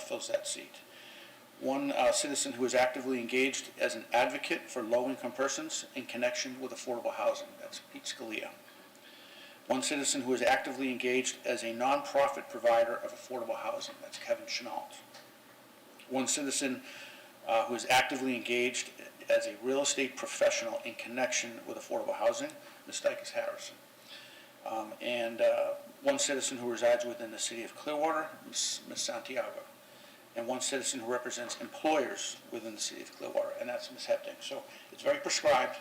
fills that seat. 1 citizen who is actively engaged as an advocate for low-income persons in connection with affordable housing. That's Pete Scalia. 1 citizen who is actively engaged as a nonprofit provider of affordable housing. That's Kevin Chenault. 1 citizen who is actively engaged as a real estate professional in connection with affordable housing. Ms. Dykes Harrison. And 1 citizen who resides within the city of Clearwater, Ms. Santiago. And 1 citizen who represents employers within the city of Clearwater, and that's Ms. Hepting. So it's very prescribed.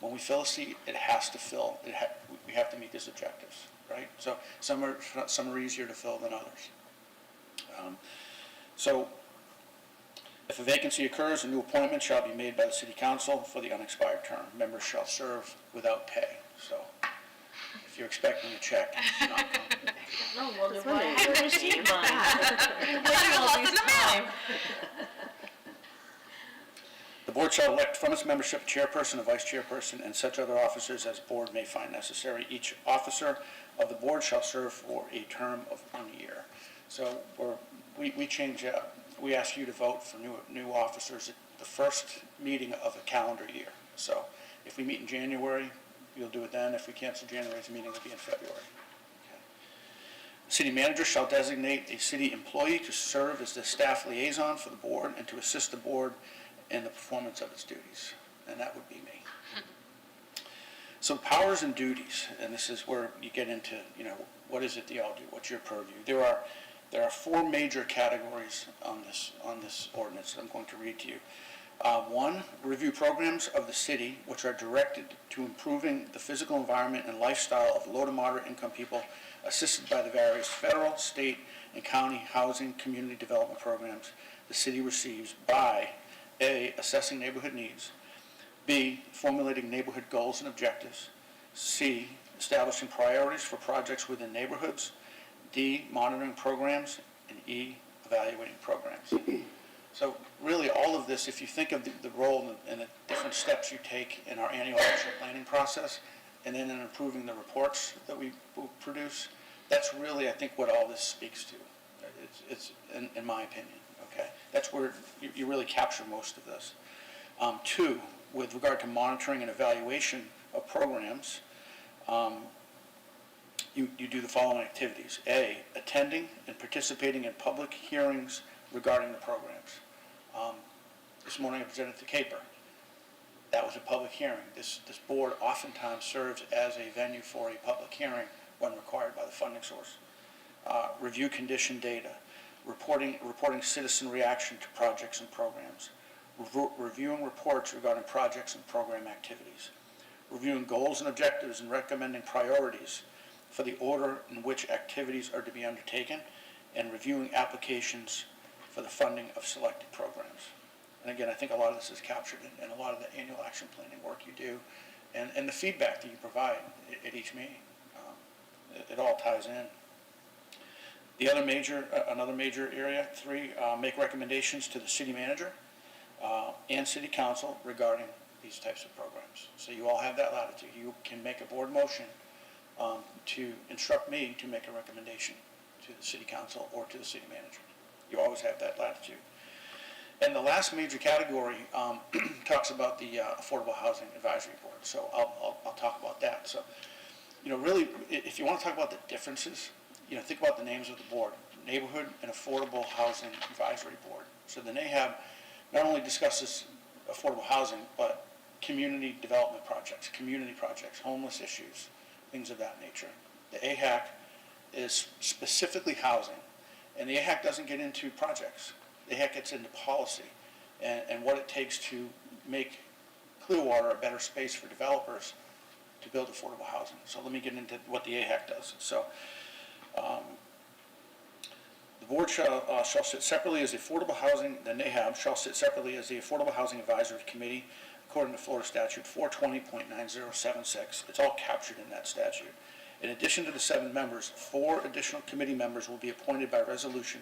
When we fill a seat, it has to fill. We have to meet these objectives, right? So some are easier to fill than others. So if a vacancy occurs, a new appointment shall be made by the City Council for the unexpired term. Members shall serve without pay. So if you're expecting a check, it's not coming. No, well, then why I haven't received mine? Waiting all this time. The board shall elect from its membership a chairperson, a vice chairperson, and such other officers as the board may find necessary. Each officer of the board shall serve for a term of 1 year. So we ask you to vote for new officers at the first meeting of a calendar year. So if we meet in January, you'll do it then. If we cancel January's meeting, it'll be in February. Okay. The city manager shall designate a city employee to serve as the staff liaison for the board and to assist the board in the performance of its duties, and that would be me. So powers and duties, and this is where you get into, what is it that y'all do? What's your purview? There are 4 major categories on this ordinance that I'm going to read to you. 1, review programs of the city which are directed to improving the physical environment and lifestyle of low to moderate income people assisted by the various federal, state, and county housing community development programs the city receives by A, assessing neighborhood needs, B, formulating neighborhood goals and objectives, C, establishing priorities for projects within neighborhoods, D, monitoring programs, and E, evaluating programs. So really all of this, if you think of the role and the different steps you take in our annual action planning process, and then in improving the reports that we produce, that's really, I think, what all this speaks to. It's in my opinion, okay? That's where you really capture most of this. 2, with regard to monitoring and evaluation of programs, you do the following activities. A, attending and participating in public hearings regarding the programs. This morning I presented the CAPER. That was a public hearing. This board oftentimes serves as a venue for a public hearing when required by the funding source. Review condition data, reporting citizen reaction to projects and programs, reviewing reports regarding projects and program activities, reviewing goals and objectives and recommending priorities for the order in which activities are to be undertaken, and reviewing applications for the funding of selected programs. And again, I think a lot of this is captured in a lot of the annual action planning work you do, and the feedback that you provide at each meeting. It all ties in. Another major area, 3, make recommendations to the city manager and city council regarding these types of programs. So you all have that latitude. You can make a board motion to instruct me to make a recommendation to the city council or to the city manager. You always have that latitude. And the last major category talks about the Affordable Housing Advisory Board. So I'll talk about that. So, really, if you want to talk about the differences, think about the names of the board: Neighborhood and Affordable Housing Advisory Board. So the NAHAB not only discusses affordable housing, but community development projects, community projects, homeless issues, things of that nature. The AHAC is specifically housing, and the AHAC doesn't get into projects. The AHAC gets into policy and what it takes to make Clearwater a better space for developers to build affordable housing. So let me get into what the AHAC does. So the board shall sit separately as the Affordable Housing, the NAHAB shall sit separately as the Affordable Housing Advisory Committee according to Florida Statute 420.9076. It's all captured in that statute. In addition to the 7 members, 4 additional committee members will be appointed by resolution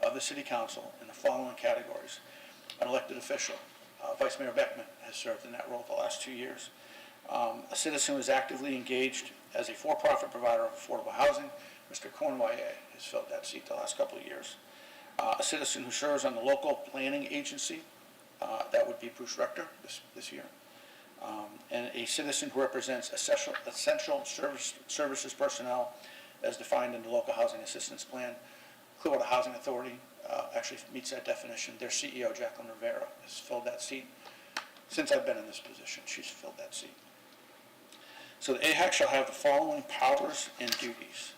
of the City Council in the following categories. An elected official, Vice Mayor Beckman has served in that role for the last 2 years. A citizen who is actively engaged as a for-profit provider of affordable housing, Mr. Cornwallis has filled that seat the last couple of years. A citizen who serves on the local planning agency, that would be Bruce Rector this year. And a citizen who represents essential services personnel as defined in the local housing assistance plan. Clearwater Housing Authority actually meets that definition. Their CEO, Jacqueline Rivera, has filled that seat. Since I've been in this position, she's filled that seat. So the AHAC shall have the following powers and duties.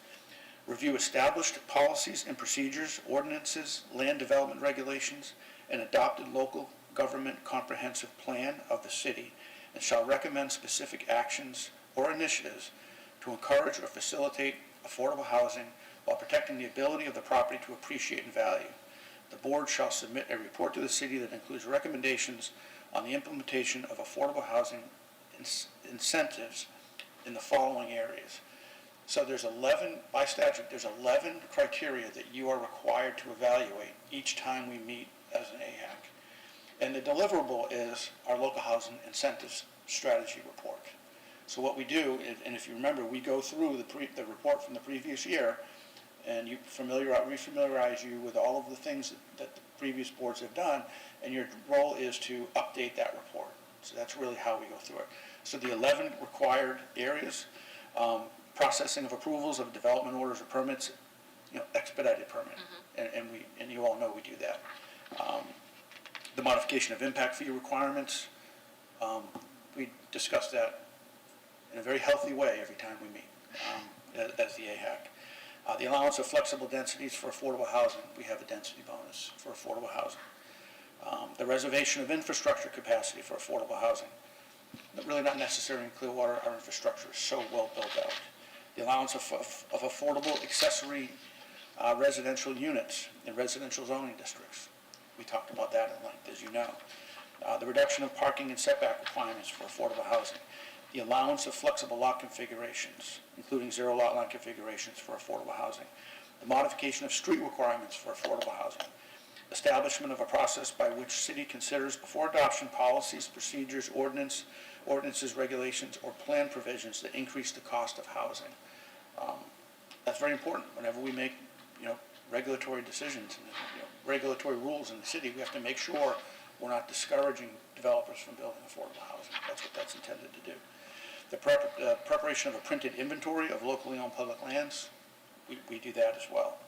Review established policies and procedures, ordinances, land development regulations, and adopted local government comprehensive plan of the city, and shall recommend specific actions or initiatives to encourage or facilitate affordable housing while protecting the ability of the property to appreciate and value. The board shall submit a report to the city that includes recommendations on the implementation of affordable housing incentives in the following areas. So there's 11, by statute, there's 11 criteria that you are required to evaluate each time we meet as an AHAC. And the deliverable is our local housing incentives strategy report. So what we do, and if you remember, we go through the report from the previous year, and you refamiliarize you with all of the things that the previous boards have done, and your role is to update that report. So that's really how we go through it. So the 11 required areas, processing of approvals of development orders or permits, expedited permit, and you all know we do that. The modification of impact fee requirements, we discuss that in a very healthy way every time we meet as the AHAC. The allowance of flexible densities for affordable housing, we have a density bonus for affordable housing. The reservation of infrastructure capacity for affordable housing, really not necessary in Clearwater. Our infrastructure is so well built out. The allowance of affordable accessory residential units in residential zoning districts. We talked about that at length, as you know. The reduction of parking and setback requirements for affordable housing. The allowance of flexible lot configurations, including zero lot line configurations for affordable housing. The modification of street requirements for affordable housing. Establishment of a process by which city considers before adoption policies, procedures, ordinances, regulations, or plan provisions that increase the cost of housing. That's very important. Whenever we make, regulatory decisions and regulatory rules in the city, we have to make sure we're not discouraging developers from building affordable housing. That's what that's intended to do. The preparation of a printed inventory of locally owned public lands, we do that as well.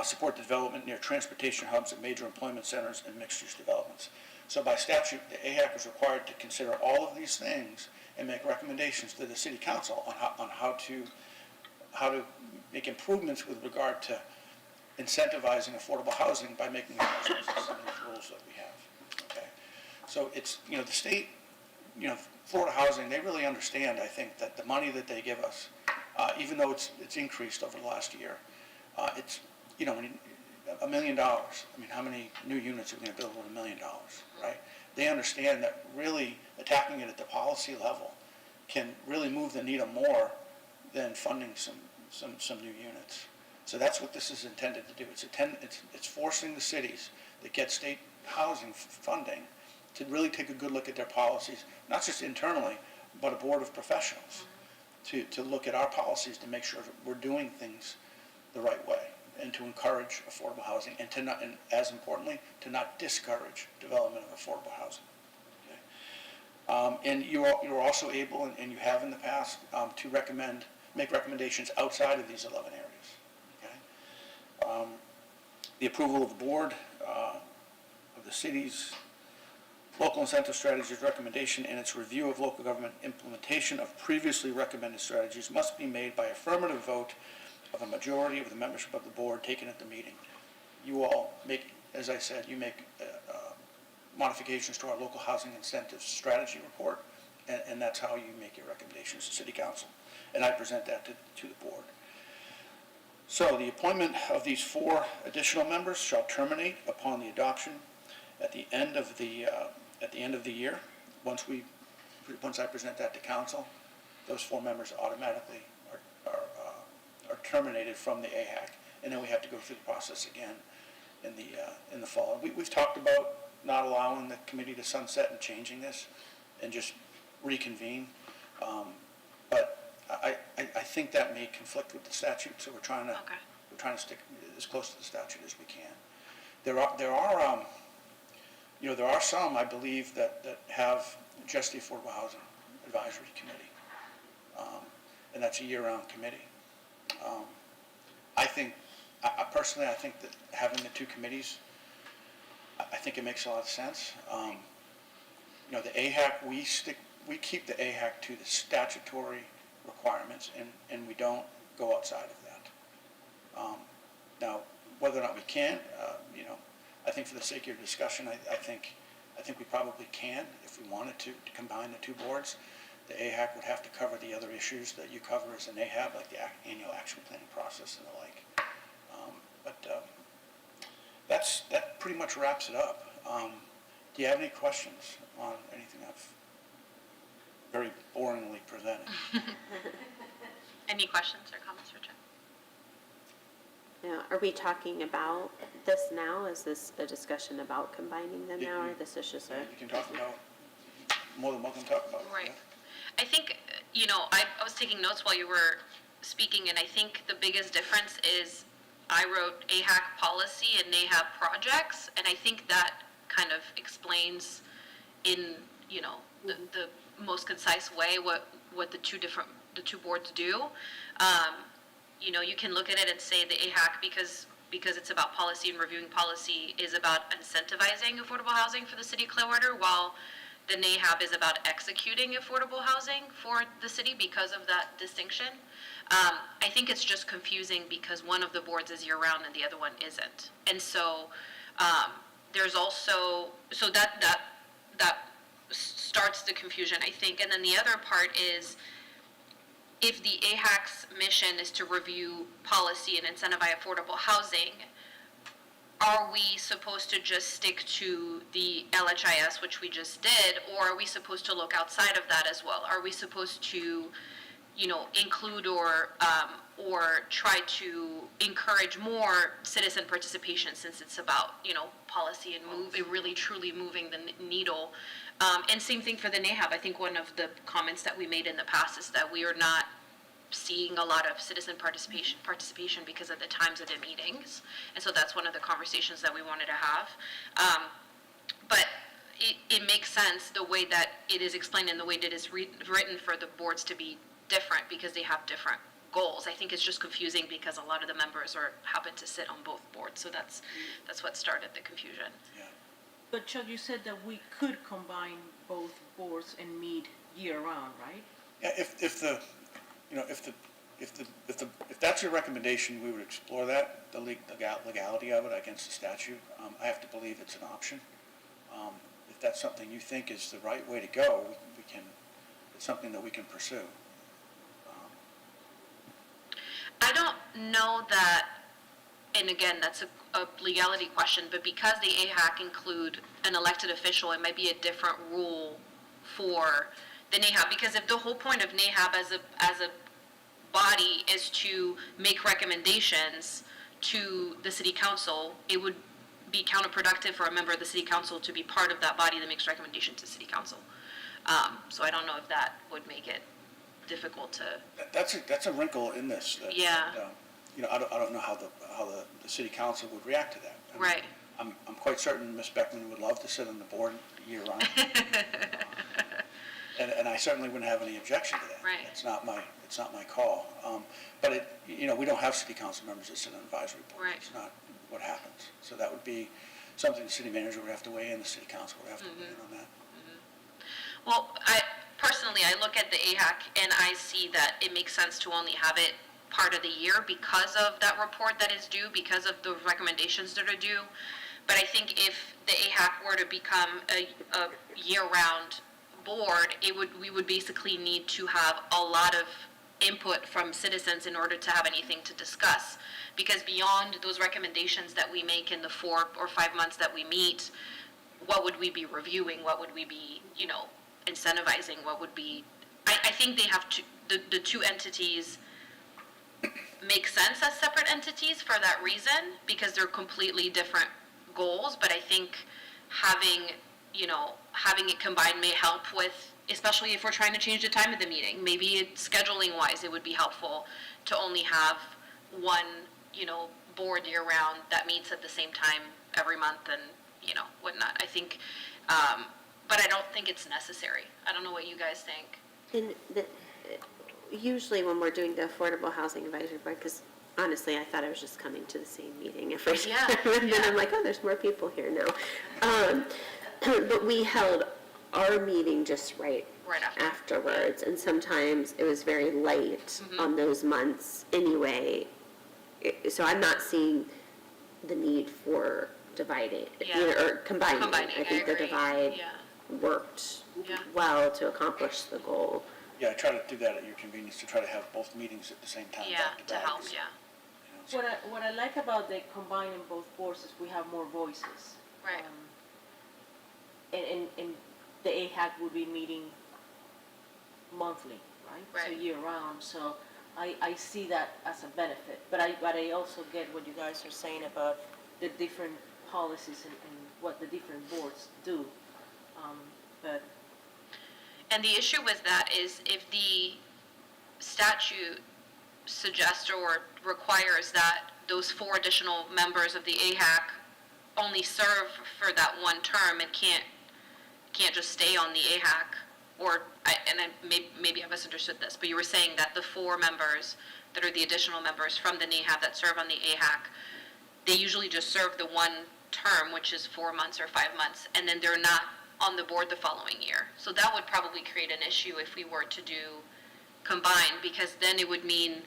Support the development near transportation hubs at major employment centers and mixed-use developments. So by statute, the AHAC is required to consider all of these things and make recommendations to the City Council on how to make improvements with regard to incentivizing affordable housing by making adjustments to some of these rules that we have. Okay, so it's the state, Florida Housing, they really understand, I think, that the money that they give us, even though it's increased over the last year, it's $1 million. I mean, how many new units are we going to build with $1 million, right? They understand that really attacking it at the policy level can really move the needle more than funding some new units. So that's what this is intended to do. It's forcing the cities that get state housing funding to really take a good look at their policies, not just internally, but a board of professionals to look at our policies to make sure that we're doing things the right way and to encourage affordable housing and to not, and as importantly, to not discourage development of affordable housing. Okay? And you're also able, and you have in the past, to make recommendations outside of these 11 areas. Okay? The approval of the board of the city's local incentive strategies recommendation and its review of local government implementation of previously recommended strategies must be made by affirmative vote of a majority of the membership of the board taken at the meeting. You all make, as I said, you make modifications to our local housing incentives strategy report, and that's how you make your recommendations to City Council. And I present that to the board. So the appointment of these 4 additional members shall terminate upon the adoption at the end of the year. Once I present that to council, those 4 members automatically are terminated from the AHAC, and then we have to go through the process again in the fall. We've talked about not allowing the committee to sunset and changing this, and just reconvene. But I think that may conflict with the statute, so we're trying to stick as close to the statute as we can. There are some, I believe, that have just the Affordable Housing Advisory Committee, and that's a year-round committee. Personally, I think that having the 2 committees, I think it makes a lot of sense. The AHAC, we keep the AHAC to the statutory requirements, and we don't go outside of that. Now, whether or not we can, I think for the sake of your discussion, I think we probably can if we wanted to combine the 2 boards. The AHAC would have to cover the other issues that you cover as an AHAB, like the annual action planning process and the like. That pretty much wraps it up. Do you have any questions on anything I've very boringly presented? Any questions or comments for Jim? Now, are we talking about this now? Is this a discussion about combining them now, or this is just a? You can talk about, more than welcome to talk about it. Right. Yeah. I think, I was taking notes while you were speaking, and I think the biggest difference is I wrote AHAC policy and NAHAB projects, and I think that kind of explains in, the most concise way what the two boards do. You can look at it and say the AHAC, because it's about policy and reviewing policy, is about incentivizing affordable housing for the city of Clearwater, while the NAHAB is about executing affordable housing for the city because of that distinction. I think it's just confusing because one of the boards is year-round and the other one isn't. And so there's also, that starts the confusion, I think. And then the other part is, if the AHAC's mission is to review policy and incentivize affordable housing, are we supposed to just stick to the LHIS, which we just did, or are we supposed to look outside of that as well? Are we supposed to, include or try to encourage more citizen participation, since it's about, policy and really truly moving the needle? And same thing for the NAHAB. I think one of the comments that we made in the past is that we are not seeing a lot of citizen participation because of the times of the meetings. And so that's one of the conversations that we wanted to have. But it makes sense the way that it is explained and the way that it is written for the boards to be different, because they have different goals. I think it's just confusing because a lot of the members happen to sit on both boards. So that's what started the confusion. Yeah. But Chuck, you said that we could combine both boards and meet year-round, right? Yeah, if that's your recommendation, we would explore that, the legality of it against the statute. I have to believe it's an option. If that's something you think is the right way to go, it's something that we can pursue. I don't know that, and again, that's a legality question, but because the AHAC include an elected official, it might be a different rule for the NAHAB, because if the whole point of NAHAB as a body is to make recommendations to the city council, it would be counterproductive for a member of the city council to be part of that body that makes recommendations to city council. So I don't know if that would make it difficult to. That's a wrinkle in this. Yeah. I don't know how the city council would react to that. Right. I'm quite certain Ms. Beckman would love to sit on the board year-round. And I certainly wouldn't have any objection to that. Right. It's not my call. But we don't have city council members that sit on advisory boards. Right. It's not what happens. So that would be something the city manager would have to weigh in, the city council would have to weigh in on that. Well, personally, I look at the AHAC and I see that it makes sense to only have it part of the year because of that report that is due, because of the recommendations that are due. But I think if the AHAC were to become a year-round board, we would basically need to have a lot of input from citizens in order to have anything to discuss. Because beyond those recommendations that we make in the 4 or 5 months that we meet, what would we be reviewing? What would we be, incentivizing? What would be, I think they have to, the two entities make sense as separate entities for that reason, because they're completely different goals, but I think having it combined may help with, especially if we're trying to change the time of the meeting. Maybe scheduling wise, it would be helpful to only have one, board year round that meets at the same time every month and, whatnot. I think, but I don't think it's necessary. I don't know what you guys think. And usually when we're doing the Affordable Housing Advisory Board, because honestly, I thought I was just coming to the same meeting every time. Yeah, And then I'm like, oh, there's more people here now. But we held our meeting just right afterwards, and sometimes it was very late on those months anyway. So I'm not seeing the need for dividing, or combining. I think the agree. divide worked well to accomplish the goal. Yeah, I try to do that at your convenience, to try to have both meetings at the same time, back to To back. help, You know, so- What I like about the combining both boards is we have more voices. Right. And the AHAC would be meeting monthly, right? So Right. year round, so I see that as a benefit. But I also get what you guys are saying about the different policies and what the different boards do. But And the issue with that is if the statute suggests or requires that those 4 additional members of the AHAC only serve for that one term and can't just stay on the AHAC, maybe I misunderstood this, but you were saying that the 4 members that are the additional members from the NAHAB that serve on the AHAC, they usually just serve the one term, which is 4 months or 5 months, and then they're not on the board the following year. So that would probably create an issue if we were to do combined, because then it would mean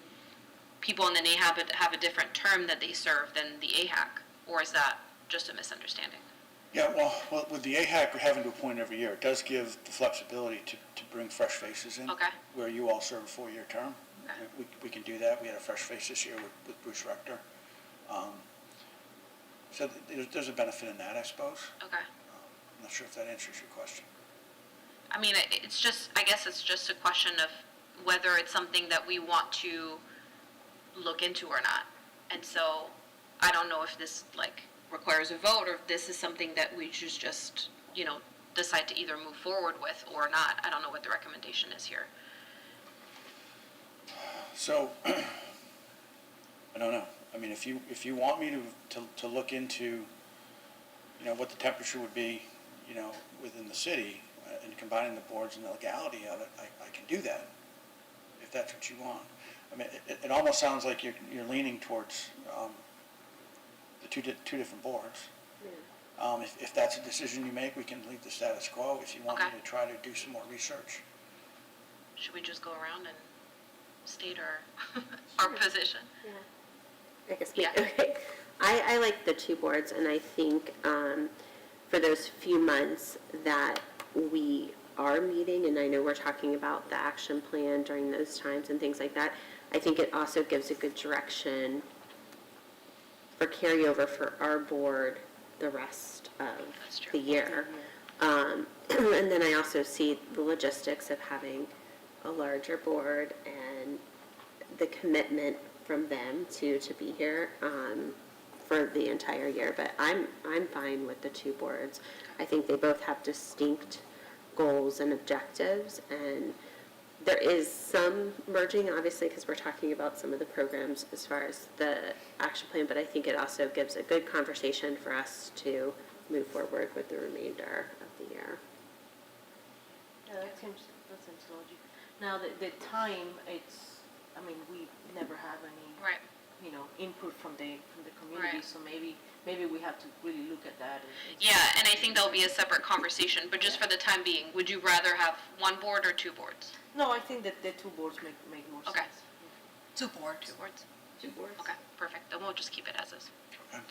people in the NAHAB have a different term that they serve than the AHAC, or is that just a misunderstanding? Yeah, well, with the AHAC, we're having to appoint every year. It does give the flexibility to bring fresh faces in. Okay. Where you all serve a 4-year term. Okay. We can do that. We had a fresh face this year with Bruce Rector. So there's a benefit in that, I suppose. Okay. I'm not sure if that answers your question. I mean, I guess it's just a question of whether it's something that we want to look into or not. And so, I don't know if this, requires a vote, or if this is something that we should just, decide to either move forward with or not. I don't know what the recommendation is here. So, I don't know. I mean, if you want me to look into, what the temperature would be, within the city, and combining the boards and the legality of it, I can do that, if that's what you want. I mean, it almost sounds like you're leaning towards the two different boards. If that's a decision you make, we can leave the status quo. If you want me Okay. to try to do some more research. Should we just go around and state our position? I guess Yeah. okay. I like the 2 boards, and I think for those few months that we are meeting, and I know we're talking about the action plan during those times and things like that, I think it also gives a good direction for carryover for our board the rest of That's true. the year. And then I also see the logistics of having a larger board and the commitment from them to be here for the entire year. But I'm fine with the 2 boards. I think they both have distinct goals and objectives, and there is some merging, obviously, because we're talking about some of the programs as far as the action plan, but I think it also gives a good conversation for us to move forward with the remainder of the year. yeah, that seems logical. Now, the time, we never have any Right. input from the community, Right. so maybe we have to really look at that. and- Yeah, and I think that'll be a separate conversation, but just for the time being, would you rather have one board or two boards? No, I think that the two boards make more Okay. sense. Two boards. Two boards? Two boards. Okay, perfect, then we'll just keep it as is. Okay.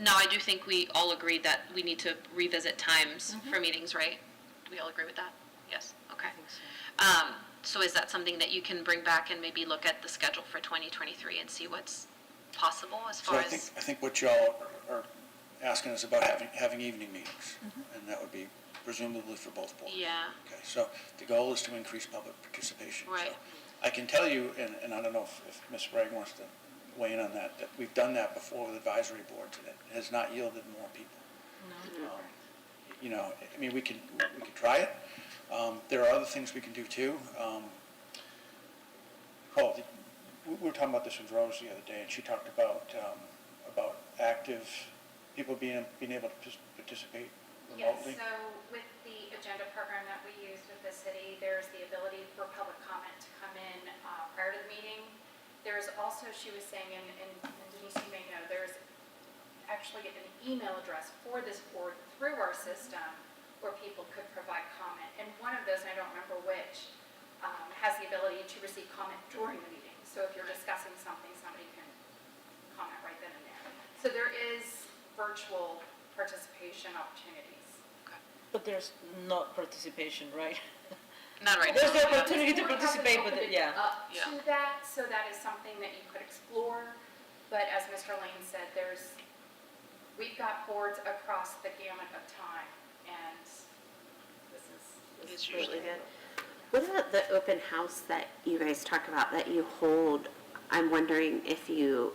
Now, I do think we all agreed that we need to revisit times for meetings, right? Do we all agree with that? Yes, okay. I think so. So is that something that you can bring back and maybe look at the schedule for 2023 and see what's possible as So far I think, as? I think what y'all are asking us about having evening meetings, and that would be presumably for both boards. Yeah, Okay, so the goal is to increase public participation. So Right. I can tell you, and I don't know if Ms. Sprague wants to weigh in on that we've done that before with advisory boards, and it has not yielded more people. You know, I mean, we could try it. There are other things we can do too. We were talking about this with Rose the other day, and she talked about active people being able to participate Yes, remotely. so with the agenda program that we use with the city, there's the ability for public comment to come in prior to the meeting. There's also, she was saying, and Denise, you may know, there's actually an email address for this board through our system where people could provide comment. And one of those, and I don't remember which, has the ability to receive comment during the meeting. So if you're discussing something, somebody can comment right then and there. So there is virtual participation opportunities. But there's not participation, right? not right There's now. the opportunity to We haven't participate, but opened it yeah. up Yeah. to that, so that is something that you could explore. But as Mr. Lane said, we've got boards across the gamut of time, and this is It's really usually good. What about the open house that you guys talk about that you hold? I'm wondering if you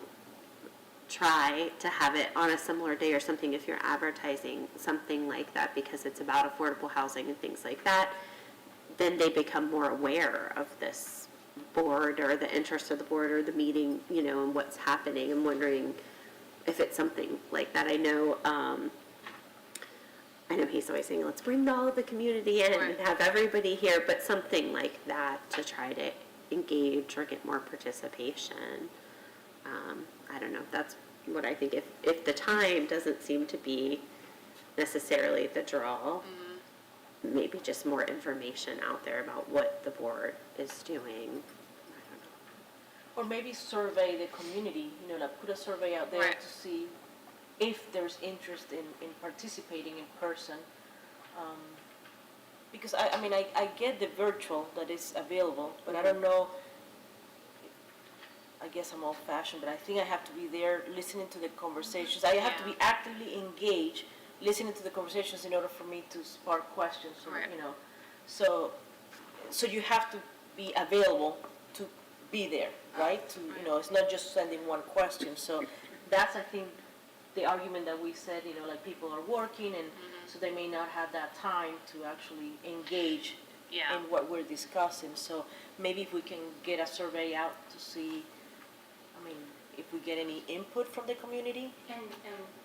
try to have it on a similar day or something if you're advertising something like that because it's about affordable housing and things like that, then they become more aware of this board or the interest of the board or the meeting, and what's happening. I'm wondering if it's something like that. I know he's always saying, let's bring all of the community in Right. and have everybody here, but something like that to try to engage or get more participation. I don't know, that's what I think. If the time doesn't seem to be necessarily the draw, maybe just more information out there about what the board is doing. Or maybe survey the community, like put a survey out there Right. to see if there's interest in participating in person. Because I get the virtual that is available, but I don't know, I guess I'm old fashioned, but I think I have to be there listening to the conversations. I have to be actively engaged, listening to the conversations in order for me to spark questions, Right. So you have to be available to be there, right? It's not just sending one question. So that's, I think, the argument that we said, like people are working and so they may not have that time to actually engage Yeah. in what we're discussing. So maybe if we can get a survey out to see, if we get any input from the community. And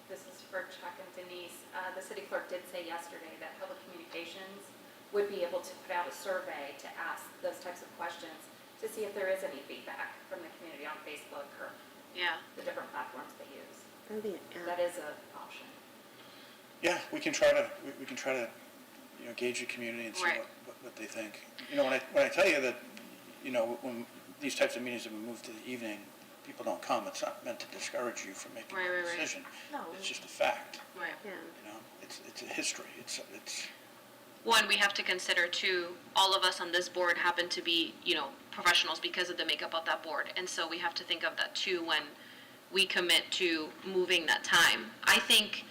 this is for Chuck and Denise. The city clerk did say yesterday that public communications would be able to put out a survey to ask those types of questions to see if there is any feedback from the community on Facebook or Yeah, the different platforms they use. Yeah. That is an option. Yeah, we can try to gauge the community and see Right. what they think. When I tell you that, when these types of meetings have been moved to the evening, people don't come, it's not meant to discourage you from making Right, a right, right. decision. No. It's just a fact, right. Yeah. it's a history, it's One, we have to consider too, all of us on this board happen to be, professionals because of the makeup of that board. And so we have to think of that too when we commit to moving that time. I think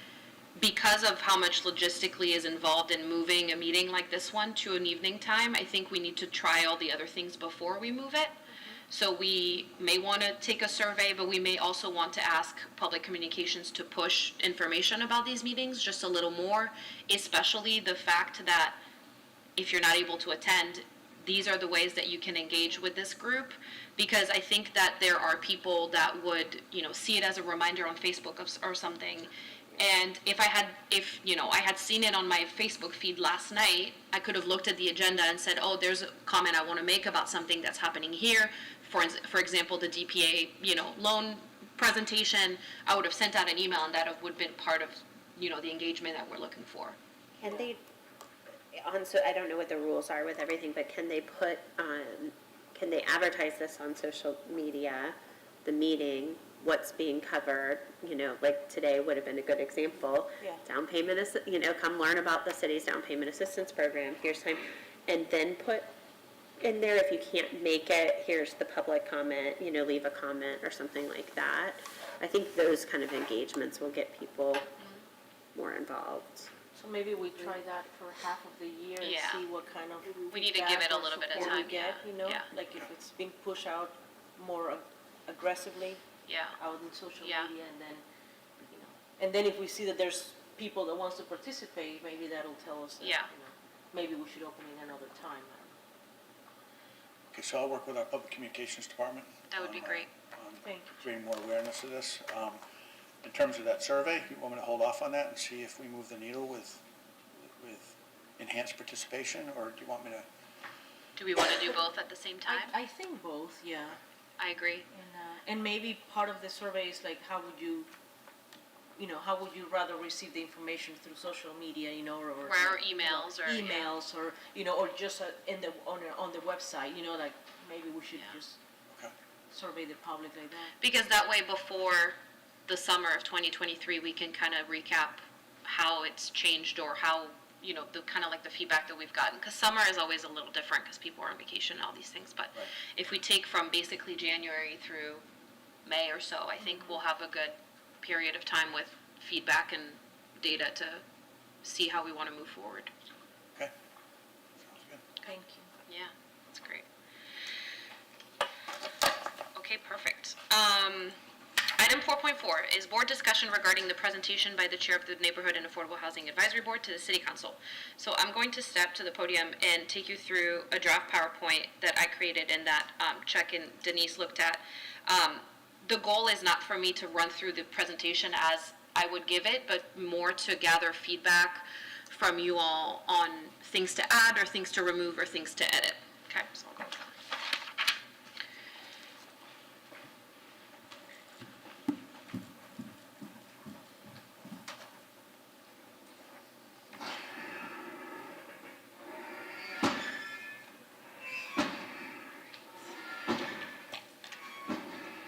because of how much logistically is involved in moving a meeting like this one to an evening time, I think we need to try all the other things before we move it. So we may want to take a survey, but we may also want to ask public communications to push information about these meetings just a little more, especially the fact that if you're not able to attend, these are the ways that you can engage with this group. Because I think that there are people that would, see it as a reminder on Facebook or something. And if I had seen it on my Facebook feed last night, I could have looked at the agenda and said, oh, there's a comment I want to make about something that's happening here. for example, the DPA, loan presentation, I would have sent out an email and that would have been part of, the engagement that we're looking for. Can they, I don't know what the rules are with everything, but can they can they advertise this on social media, the meeting, what's being covered, like today would have been a good example. Yeah. Down payment, come learn about the city's down payment assistance program, here's time, and then put in there, if you can't make it, here's the public comment, leave a comment or something like that. I think those kind of engagements will get people more involved. So maybe we try that for half of the year and Yeah. see what kind of. We need to give it a feedback or little bit of support we time, get, yeah. like if it's being pushed out more aggressively Yeah, out in social Yeah. media, and then if we see that there's people that wants to participate, maybe that'll tell us that, Yeah. maybe we should open it another time. Okay, so I'll work with our public communications department. that would be on, great. on Thank you. Bringing more awareness to this. In terms of that survey, you want me to hold off on that and see if we move the needle with enhanced participation, or do you want me to? Do we want to do both at the same time? I think both, yeah. I agree. And maybe part of the survey is like, how would you rather receive the information through social media, or Or emails or. emails, or or just on the website, like maybe we should just Okay. survey the public like that. Because that way, before the summer of 2023, we can kind of recap how it's changed or how, the kind of like the feedback that we've gotten. Because summer is always a little different because people are on vacation and all these things. But Right. if we take from basically January through May or so, I think we'll have a good period of time with feedback and data to see how we want to move forward. Okay. Sounds good. Thank you. Yeah, that's great. Okay, perfect. Item 4.4 is board discussion regarding the presentation by the chair of the Neighborhood and Affordable Housing Advisory Board to the City Council. So I'm going to step to the podium and take you through a draft PowerPoint that I created and that Chuck and Denise looked at. The goal is not for me to run through the presentation as I would give it, but more to gather feedback from you all on things to add or things to remove or things to edit. Okay, so I'll go.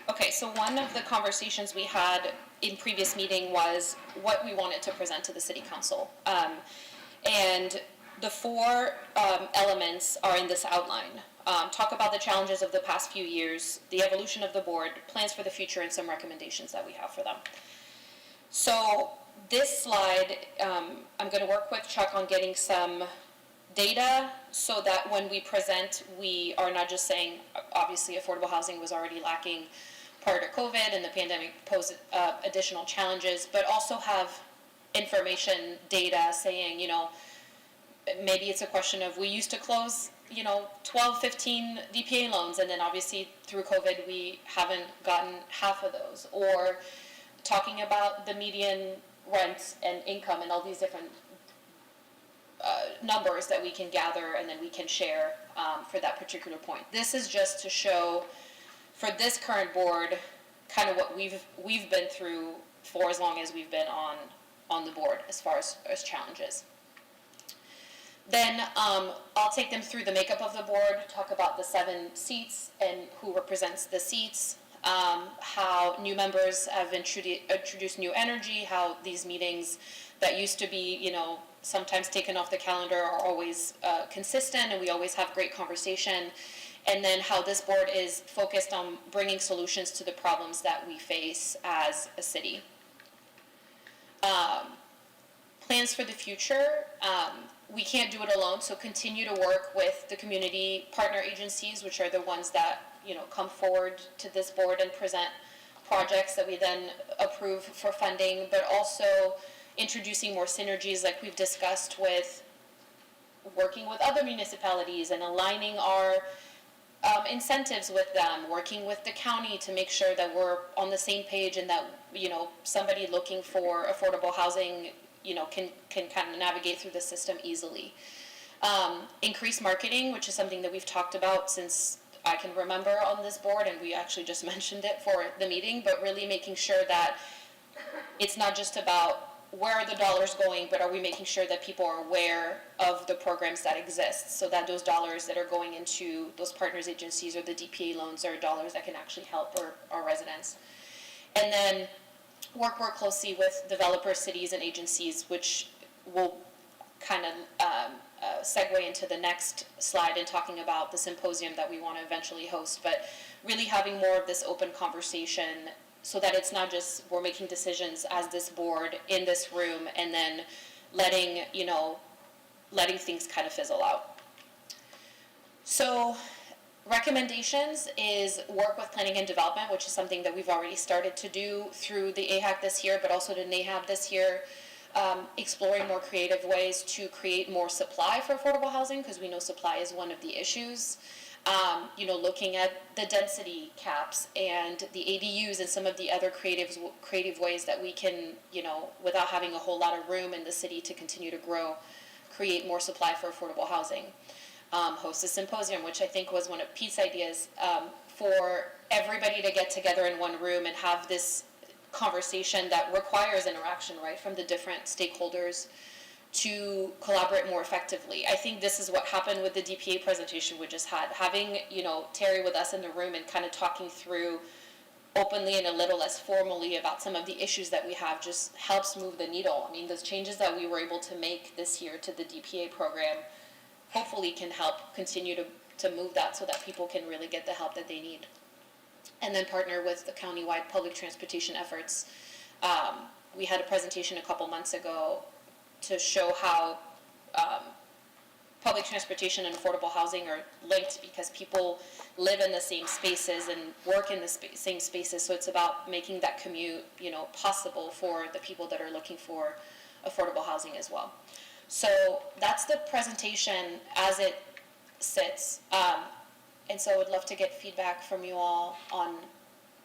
Okay, so one of the conversations we had in previous meeting was what we wanted to present to the city council. And the four elements are in this outline. Talk about the challenges of the past few years, the evolution of the board, plans for the future, and some recommendations that we have for them. So this slide, I'm going to work with Chuck on getting some data so that when we present, we are not just saying, obviously, affordable housing was already lacking prior to COVID and the pandemic posed additional challenges, but also have information, data saying, maybe it's a question of we used to close, 12, 15 DPA loans, and then obviously through COVID we haven't gotten half of those. Or talking about the median rent and income and all these different numbers that we can gather and then we can share for that particular point. This is just to show for this current board kind of what we've been through for as long as we've been on the board as far as challenges. Then I'll take them through the makeup of the board, talk about the 7 seats and who represents the seats, how new members have introduced new energy, how these meetings that used to be, sometimes taken off the calendar are always consistent and we always have great conversation, and then how this board is focused on bringing solutions to the problems that we face as a city. Plans for the future. We can't do it alone, so continue to work with the community partner agencies, which are the ones that, come forward to this board and present projects that we then approve for funding, but also introducing more synergies like we've discussed with working with other municipalities and aligning our incentives with them, working with the county to make sure that we're on the same page and that, somebody looking for affordable housing, can kind of navigate through the system easily. Increase marketing, which is something that we've talked about since I can remember on this board, and we actually just mentioned it for the meeting, but really making sure that it's not just about where are the dollars going, but are we making sure that people are aware of the programs that exist, so that those dollars that are going into those partners agencies or the DPA loans are dollars that can actually help our residents. And then work more closely with developers, cities, and agencies, which will kind of segue into the next slide in talking about the symposium that we want to eventually host, but really having more of this open conversation so that it's not just we're making decisions as this board in this room and then letting things kind of fizzle out. So recommendations is work with planning and development, which is something that we've already started to do through the AHAC this year, but also the NAHAB this year, exploring more creative ways to create more supply for affordable housing, because we know supply is one of the issues. Looking at the density caps and the ADUs and some of the other creative ways that we can, without having a whole lot of room in the city to continue to grow, create more supply for affordable housing. Host a symposium, which I think was one of Pete's ideas, for everybody to get together in one room and have this conversation that requires interaction, right, from the different stakeholders to collaborate more effectively. I think this is what happened with the DPA presentation we just had. Having, Terry with us in the room and kind of talking through openly and a little less formally about some of the issues that we have just helps move the needle. I mean, those changes that we were able to make this year to the DPA program hopefully can help continue to move that so that people can really get the help that they need. And then partner with the countywide public transportation efforts. We had a presentation a couple months ago to show how public transportation and affordable housing are linked because people live in the same spaces and work in the same spaces. So it's about making that commute, possible for the people that are looking for affordable housing as well. So that's the presentation as it sits. And so I would love to get feedback from you all on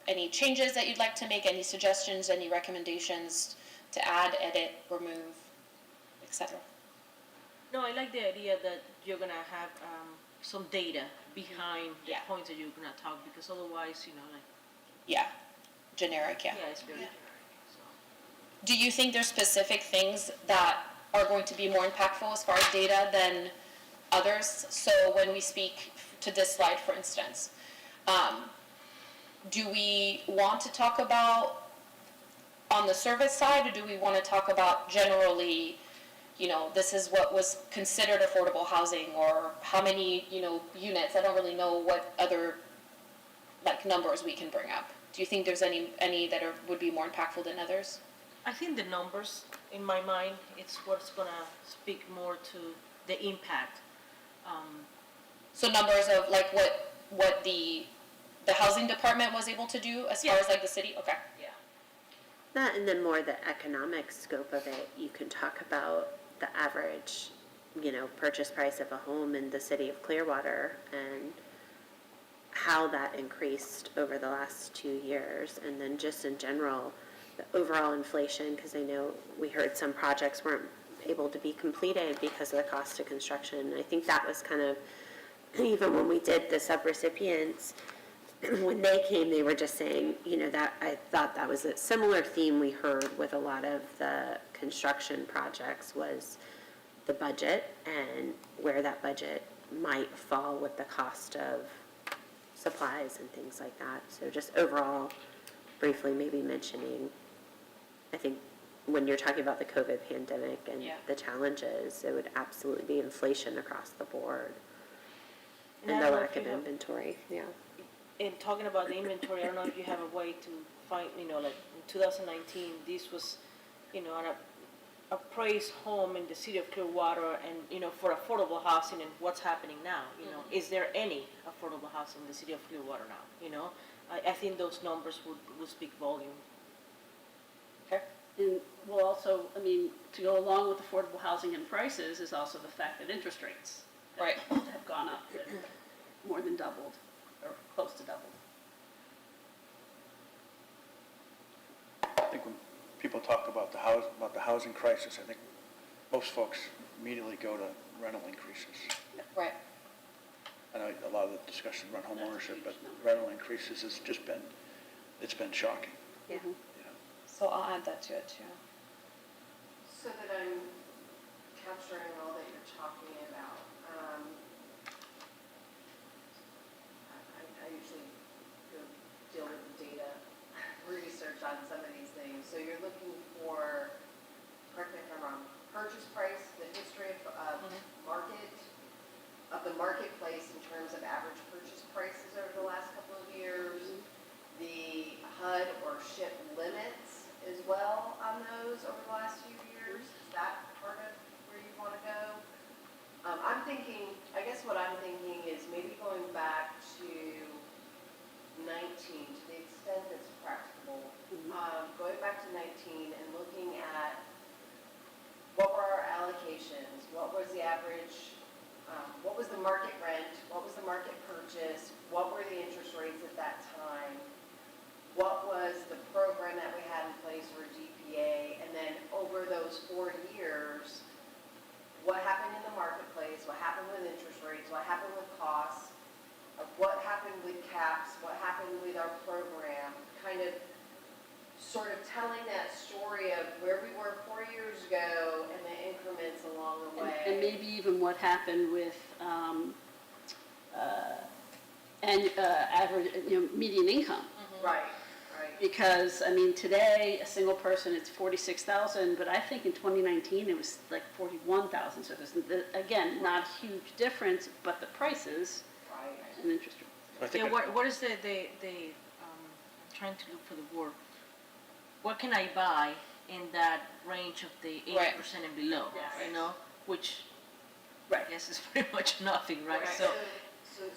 any changes that you'd like to make, any suggestions, any recommendations to add, edit, remove, etc. No, I like the idea that you're gonna have some data behind the Yeah. points that you're gonna talk, because otherwise, Yeah, generic, yeah. it's very generic. So. Do you think there's specific things that are going to be more impactful as far as data than others? So when we speak to this slide, for instance, do we want to talk about on the service side, or do we want to talk about generally, this is what was considered affordable housing, or how many, units? I don't really know what other numbers we can bring up. Do you think there's any that would be more impactful than others? I think the numbers, in my mind, it's what's gonna speak more to the impact. So numbers of what the housing department was able to do as far as the city? Okay. Yeah. That, and then more the economic scope of it, you can talk about the average, purchase price of a home in the city of Clearwater and how that increased over the last 2 years. And then just in general, the overall inflation, because I know we heard some projects weren't able to be completed because of the cost of construction. I think that was kind of, even when we did the subrecipients, when they came, they were just saying, that I thought that was a similar theme we heard with a lot of the construction projects was the budget and where that budget might fall with the cost of supplies and things like that. So just overall, briefly maybe mentioning, I think when you're talking about the COVID pandemic and the challenges, it would absolutely be inflation across the board. And the lack of inventory, In talking about the inventory, I don't know if you have a way to find, in 2019, this was, an appraised home in the city of Clearwater and, for affordable housing and what's happening now, is there any affordable housing in the city of Clearwater now, I think those numbers would speak volume. Okay. And we'll also, to go along with affordable housing and prices is also the fact that interest rates Right. have gone up, that more than doubled, or close to doubled. I think when people talk about the housing crisis, I think most folks immediately go to rental increases. Right. I know a lot of the discussion around home ownership, but rental increases has just been, it's been shocking. Yeah. you know. So I'll add that to it too. So that I'm capturing all that you're talking about, I usually go deal with the data research on some of these things. So you're looking for, correct me if I'm wrong, purchase price, the history of market, of the marketplace in terms of average purchase prices over the last couple of years, the HUD or ship limits as well on those over the last few years. Is that part of where you want to go? I'm thinking, I guess what I'm thinking is maybe going back to 19, to the extent that's practicable, going back to 19 and looking at what were our allocations, what was the average, what was the market rent, what was the market purchase, what were the interest rates at that time, what was the program that we had in place for DPA, and then over those 4 years, what happened in the marketplace, what happened with interest rates, what happened with costs, what happened with caps, what happened with our program, kind of sort of telling that story of where we were 4 years ago and the increments along the way. And maybe even what happened with, average, median income. Right, right. Because, I mean, today, a single person, it's 46,000, but I think in 2019, it was like 41,000. So there's, again, not a huge difference, but the prices Right. and interest rates. I think Yeah, what is I'm trying to look for the word. What can I buy in that range of the 80% and below, Yes. you know? Which Right. I guess is pretty much nothing, right? Right. So,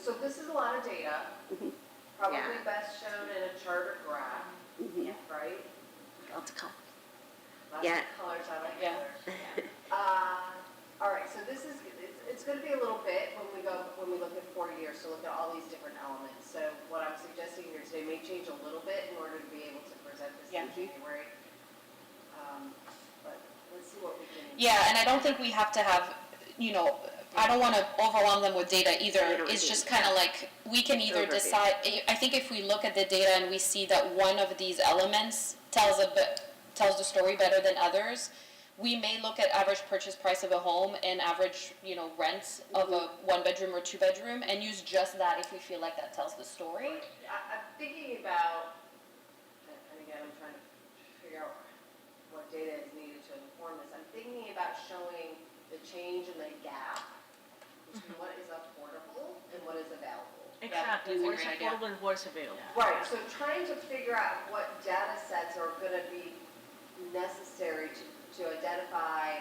So this is a lot of data, probably Yeah. best shown in a chart or graph, right? Lots of colors. Lots Yeah. of colors, I like Yeah. colors. All right, so this is, it's gonna be a little bit when we look at 4 years, to look at all these different elements. So what I'm suggesting here today may change a little bit in order to be able to present this in January. But let's see what we can. Yeah, and I don't think we have to have, I don't want to overwhelm them with data I either. don't It's either. just kind of like, we can either Overview. decide, I think if we look at the data and we see that one of these elements tells the story better than others, we may look at average purchase price of a home and average, rents of a 1-bedroom or 2-bedroom and use just that if we feel like that tells the story. I'm thinking about, and again, I'm trying to figure out what data is needed to inform this. I'm thinking about showing the change in the gap between what is affordable and what is available. exactly, that's a what is great idea. affordable and what is available. Right, so trying to figure out what data sets are gonna be necessary to identify,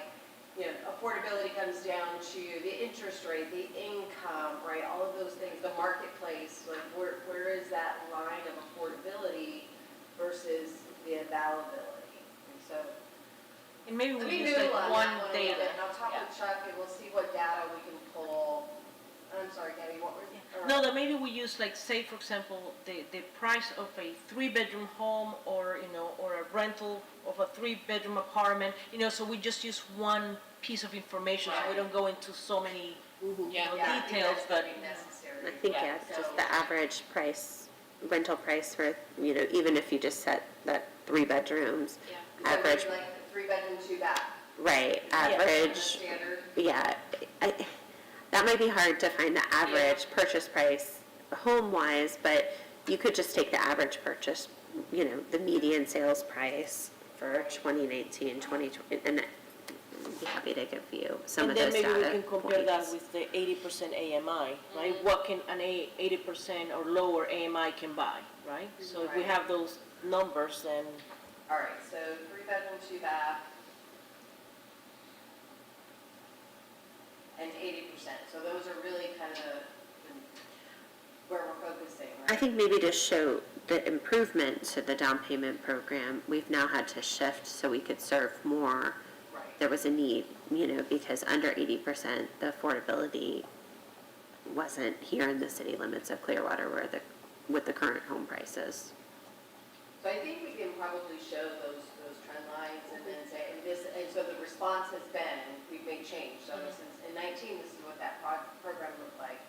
affordability comes down to the interest rate, the income, right, all of those things, the marketplace, like where is that line of affordability versus the availability? And so, And maybe let we me use noodle like on one that one a little data. bit, and I'll talk with Chuck and we'll see what data we can pull. I'm sorry, Gabby, what was? No, that maybe we use like, say for example, the price of a 3-bedroom home or, or a rental of a 3-bedroom apartment, so we just use one piece of information, so we don't go into so many, Yeah. Yeah, I think details, that's but. gonna be necessary. I think, yeah, just the average price, rental price for, even if you just set that 3 bedrooms, So average, maybe like 3-bedroom, 2-bath. right, Kind of average, standard. yeah. That might be hard to find the average purchase price home-wise, but you could just take the average purchase, the median sales price for 2019, 2020, and I'd be happy to give you some of those data And then maybe we can compare that points. with the 80% AMI, right? What can an 80% or lower AMI can buy, right? So if we Right. have those numbers, then All right, so 3-bedroom, 2-bath. And 80%, so those are really kind of where we're focusing, right? I think maybe to show the improvement to the down payment program, we've now had to shift so we could serve more. Right. There was a need, because under 80%, the affordability wasn't here in the city limits of Clearwater with the current home prices. So I think we can probably show those trend lines and then say, and so the response has been, we've made change. So this is, in 19, this is what that program looked like.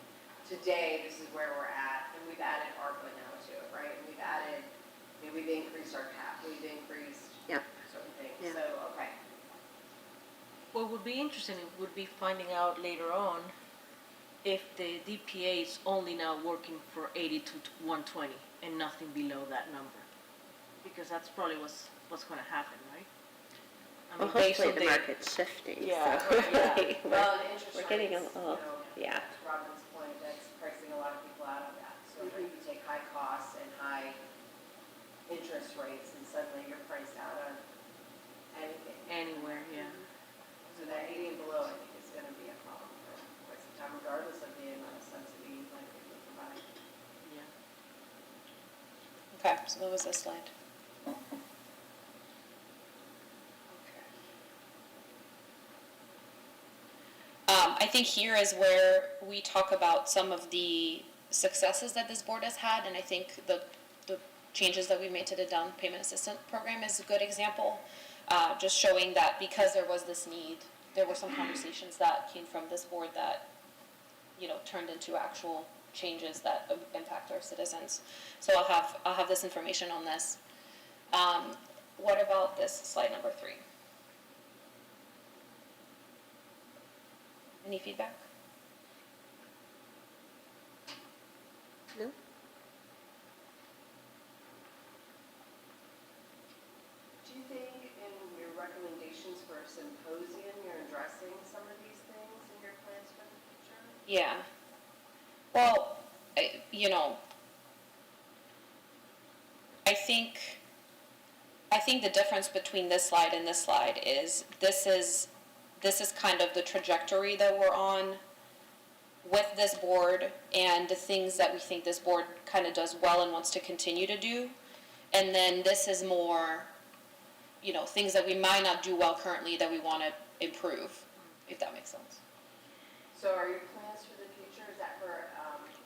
today, this is where we're at, and we've added ARPA now to it, right? And we've added, we've increased our cap, we've increased Yep. certain things, Yeah. so, okay. What would be interesting would be finding out later on if the DPA is only now working for 80 to 120 and nothing below that number. Because that's probably what's gonna happen, right? I Well, mean, based hopefully on the their- market's shifting, Yeah, so. right, yeah. like, Well, the interest we're getting a rates, you little, know, yeah. to Robin's point, that's pricing a lot of people out of that. So if you take high costs and high interest rates, and suddenly you're priced out of anything. Anywhere, yeah. So that 80 and below, I think, is gonna be a problem for quite some time, regardless of the amount of subsidy you might be able to provide. Yeah. Okay, so what was this slide? I think here is where we talk about some of the successes that this board has had, and I think the changes that we made to the down payment assistance program is a good example. Just showing that because there was this need, there were some conversations that came from this board that, turned into actual changes that impact our citizens. So I'll have this information on this. What about this slide number 3? Any feedback? No? Do you think in your recommendations for a symposium, you're addressing some of these things in your plans for the future? Yeah. Well, I think the difference between this slide and this slide is this is kind of the trajectory that we're on with this board and the things that we think this board kind of does well and wants to continue to do. And then this is more, things that we might not do well currently that we want to improve, if that makes sense. So are your plans for the future, is that for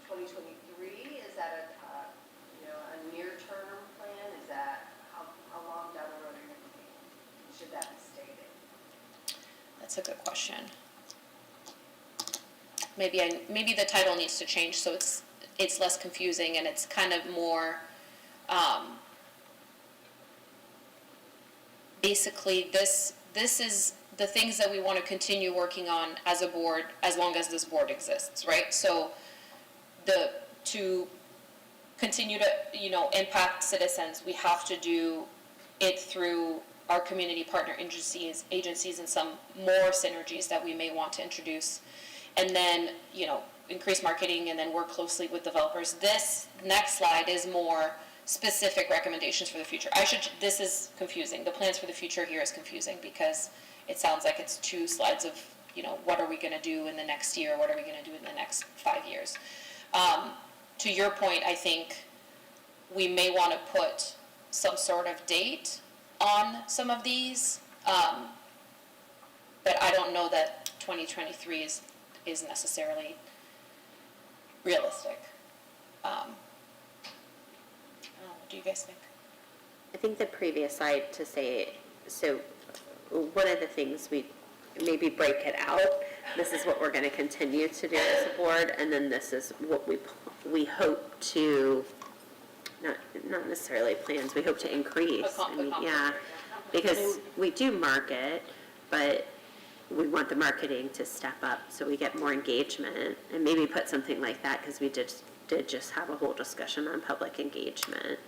2023? Is that a near-term plan? Is that, how long down the road are you thinking? Should that be stated? That's a good question. Maybe the title needs to change so it's less confusing and it's kind of more, basically this is the things that we want to continue working on as a board as long as this board exists, right? So to continue to, impact citizens, we have to do it through our community partner agencies and some more synergies that we may want to introduce. And then, increase marketing and then work closely with developers. This next slide is more specific recommendations for the future. This is confusing. The plans for the future here is confusing because it sounds like it's 2 slides of, what are we going to do in the next year? What are we going to do in the next 5 years? To your point, I think we may want to put some sort of date on some of these, but I don't know that 2023 is necessarily realistic. I don't know, what do you guys think? I think the previous slide to say, so one of the things we maybe break it out, this is what we're going to continue to do as a board, and then this is what we hope to, not necessarily plans, we hope to increase. Yeah, because we do market, but we want the marketing to step up so we get more engagement, and maybe put something like that, because we did just have a whole discussion on public engagement.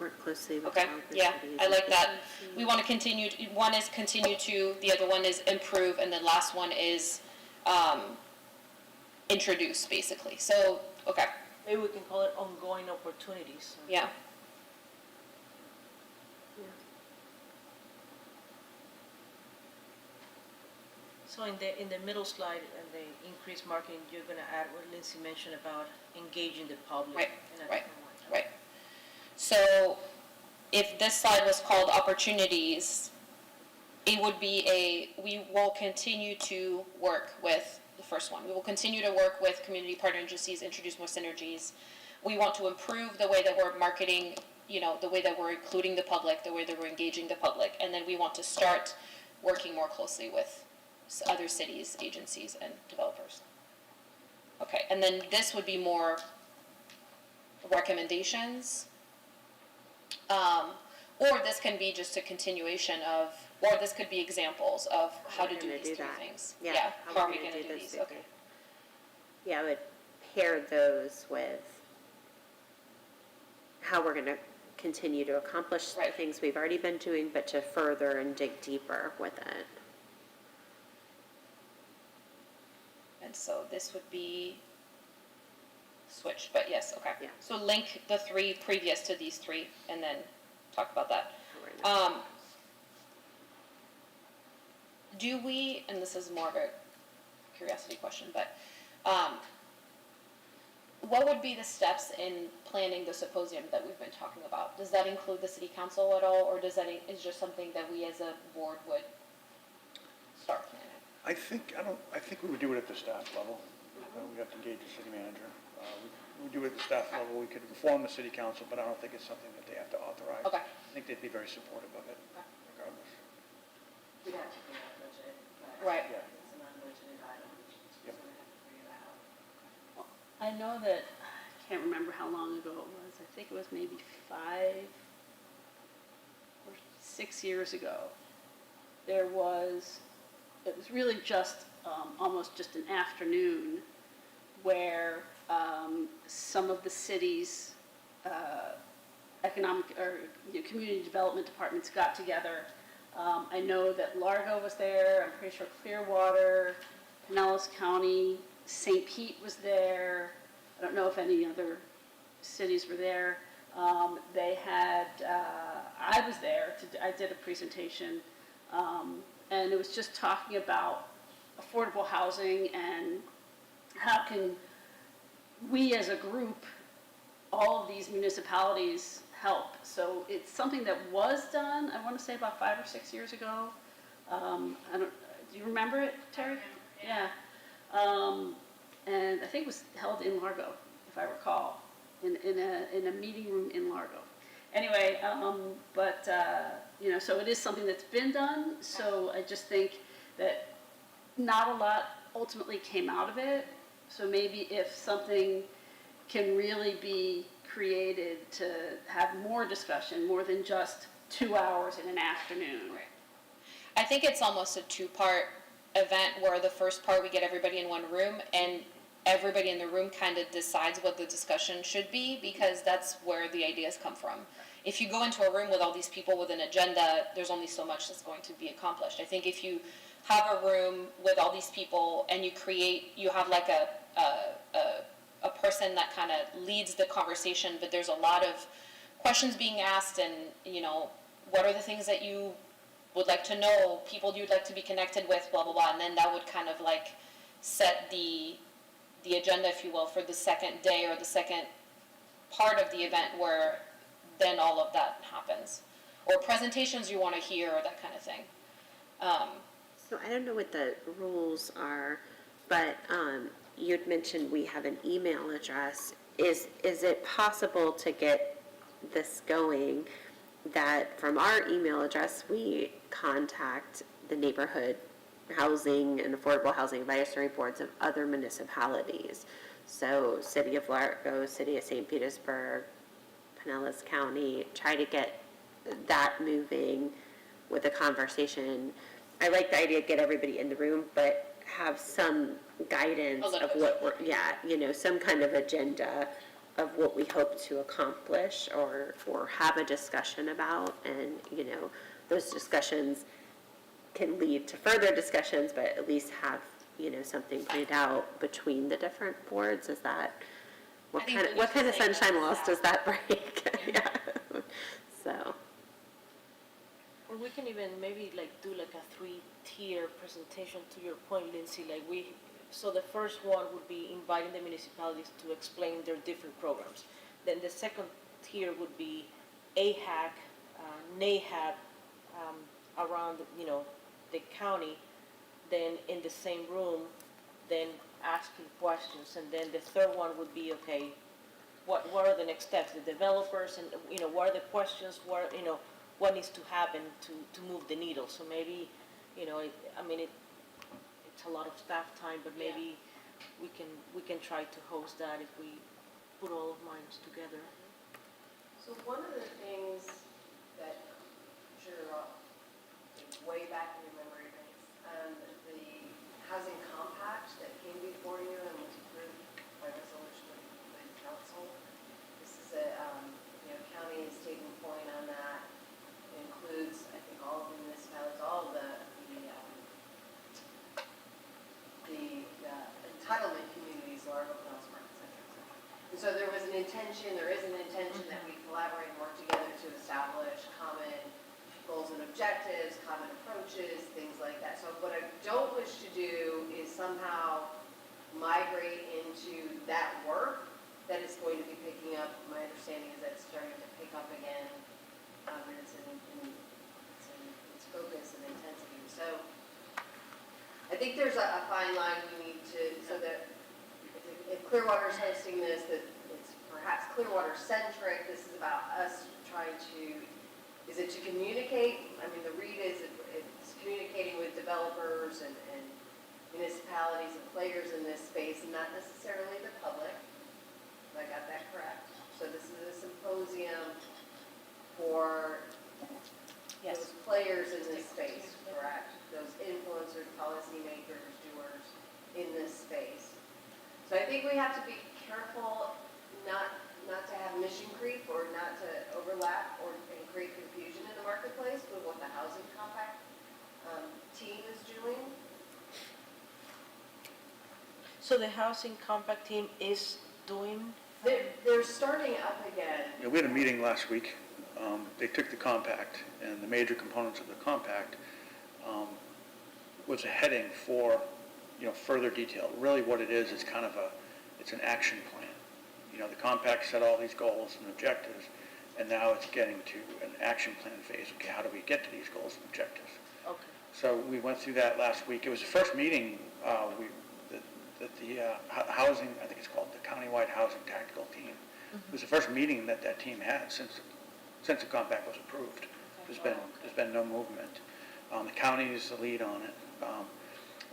Work closely with Okay, developers, yeah, cities, I and like that. We want to continue, one is continue to, the other one is improve, and the last one is introduce, basically. So, okay, Maybe we can call it ongoing opportunities. yeah. So in the middle slide, and the increased marketing, you're gonna add what Lindsay mentioned about engaging the public. Right, in a right, different way. right. So if this slide was called opportunities, it would be we will continue to work with the first one. We will continue to work with community partner agencies, introduce more synergies. We want to improve the way that we're marketing, the way that we're including the public, the way that we're engaging the public. And then we want to start working more closely with other cities, agencies, and developers. Okay, and then this would be more recommendations? Or this can be just a continuation of, or this could be examples of how to we're do gonna these do three that. things. Yeah, How are we gonna do this these? Okay. Yeah, I would pair those with how we're gonna continue to accomplish the Right. things we've already been doing, but to further and dig deeper with it. And so this would be switched, but yes, okay. Yeah. So link the three previous to these three and then talk about that. How we're gonna- Do we, and this is more of a curiosity question, but, what would be the steps in planning the symposium that we've been talking about? Does that include the city council at all, or does that, is just something that we as a board would start planning? I think we would do it at the staff level. We have to engage the city manager. We do it at the staff level. We could inform the city council, but I don't think it's something that they have to authorize. Okay. I think they'd be very supportive of it regardless. We'd have to figure out budget, but Right. Yeah. it's an unbudgeted item, so Yep. we're gonna have to figure that out. I know that, I can't remember how long ago it was, I think it was maybe 5 or 6 years ago. It was really just, almost just an afternoon where some of the city's economic or community development departments got together. I know that Largo was there, I'm pretty sure Clearwater, Pinellas County, St. Pete was there. I don't know if any other cities were there. They had, I was there, I did a presentation, and it was just talking about affordable housing and how can we as a group, all of these municipalities help. So it's something that was done, I want to say about 5 or 6 years ago. Do you remember it, Terry? Yeah. And I think it was held in Largo, if I recall, in a meeting room in Largo. Anyway, so it is something that's been done, so I just think that not a lot ultimately came out of it. So maybe if something can really be created to have more discussion, more than just 2 hours in an afternoon. I think it's almost a two-part event where the first part we get everybody in one room and everybody in the room kind of decides what the discussion should be, because that's where the ideas come from. If you go into a room with all these people with an agenda, there's only so much that's going to be accomplished. I think if you have a room with all these people and you have like a person that kind of leads the conversation, but there's a lot of questions being asked and, what are the things that you would like to know, people you'd like to be connected with, blah, blah, blah, and then that would kind of like set the agenda, if you will, for the second day or the second part of the event where then all of that happens. Or presentations you want to hear, or that kind of thing. So I don't know what the rules are, but you'd mentioned we have an email address. Is it possible to get this going that from our email address we contact the neighborhood housing and affordable housing advisory boards of other municipalities? So City of Largo, City of St. Petersburg, Pinellas County, try to get that moving with a conversation. I like the idea of get everybody in the room, but have some guidance of what we're, some kind of agenda of what we hope to accomplish or have a discussion about. And, those discussions can lead to further discussions, but at least have, something planned out between the different boards. Is that, what kind of sunshine laws does that break? Yeah. So. Or we can even maybe do a 3-tier presentation, to your point, Lindsay, so the first one would be inviting the municipalities to explain their different programs. Then the second tier would be AHAC, NAHAB, around, the county, then in the same room, then asking questions. And then the third one would be, okay, what are the next steps? The developers and, what are the questions, what needs to happen to move the needle. So maybe, it's a lot of staff time, but maybe we can try to host that if we put all of minds together. So one of the things that, I'm sure, way back in your memory banks, the housing compact that came before you and was approved by resolution of the council. This is a, county is taking point on that. It includes, I think, all of the municipalities, all of the entitlement communities, Largo, Mills, Park, et cetera, et cetera. And so there is an intention that we collaborate and work together to establish common goals and objectives, common approaches, things like that. So what I don't wish to do is somehow migrate into that work that is going to be picking up. My understanding is that it's starting to pick up again, and it's in its focus and intensity. So I think there's a fine line we need to, so that if Clearwater's hosting this, that it's perhaps Clearwater-centric. This is about us trying to, is it to communicate? I mean, the read is it's communicating with developers and municipalities and players in this space, and not necessarily the public. Have I got that correct? So this is a symposium for those players in this space, correct? Those influencers, policymakers, doers in this space. So I think we have to be careful not to have mission creep or not to overlap and create confusion in the marketplace with what the housing compact team is doing. So the housing compact team is doing? They're starting up again. Yeah, we had a meeting last week. They took the compact, and the major components of the compact was a heading for, further detail. Really what it is kind of it's an action plan. The compact set all these goals and objectives, and now it's getting to an action plan phase. Okay, how do we get to these goals and objectives? Okay. So we went through that last week. It was the first meeting that the housing, I think it's called the Countywide Housing Tactical Team. It was the first meeting that team had since the compact was approved. There's been no movement. The county is the lead on it.